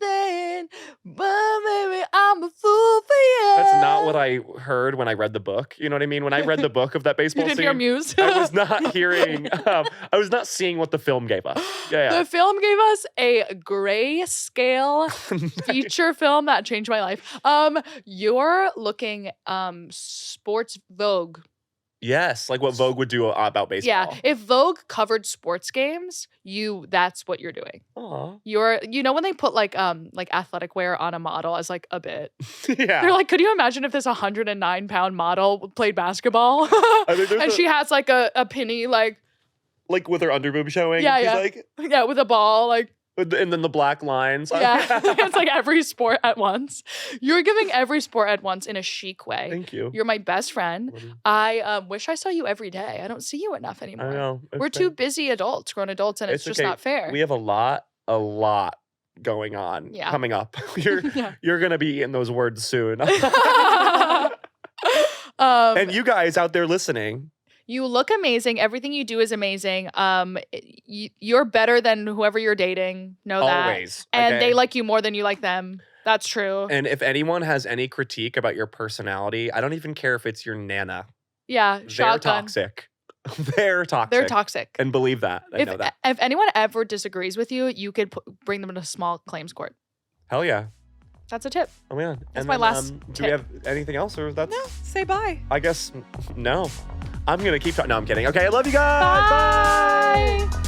A: But maybe I'm a fool for you.
B: That's not what I heard when I read the book. You know what I mean? When I read the book of that baseball
A: you didn't
B: scene,
A: hear Muse.
B: I was not hearing. I was not seeing what the film gave us. Yeah.
A: The film gave us a grayscale feature film that changed my life. You're looking sports Vogue.
B: Yes, like what Vogue would do about baseball.
A: Yeah, if Vogue covered sports games, that's what you're doing.
B: Aww.
A: When they put like athletic wear on a model as like a bit.
B: Yeah.
A: They're like, could you imagine if this 109-pound model played basketball? And she has like a penny like
B: with her underboob showing.
A: Yeah,
B: and she's
A: yeah, with a ball like.
B: And then the black lines.
A: Yeah, it's like every sport at once. You're giving every sport at once in a chic way.
B: Thank you.
A: You're my best friend. I wish I saw you every day. I don't see you enough anymore.
B: I know.
A: We're too busy grown adults, and it's just not fair.
B: We have a lot going on coming up. You're gonna be in those words soon. And you guys out there listening.
A: You look amazing. Everything you do is amazing. You're better than whoever you're dating. Know that.
B: Always.
A: And they like you more than you like them. That's true.
B: And if anyone has any critique about your personality, I don't even care if it's your nana.
A: Yeah,
B: they're toxic. They're toxic.
A: They're toxic.
B: And believe that. I know that.
A: If anyone ever disagrees with you, you could bring them to small claims court.
B: Hell yeah.
A: That's a tip.
B: Oh, man.
A: That's my last tip.
B: Do we have anything else? Or that's...
C: No, say bye.
B: I guess, no. I'm going to keep talking. No, I'm kidding. Okay, I love you guys.
A: Bye.
B: Bye.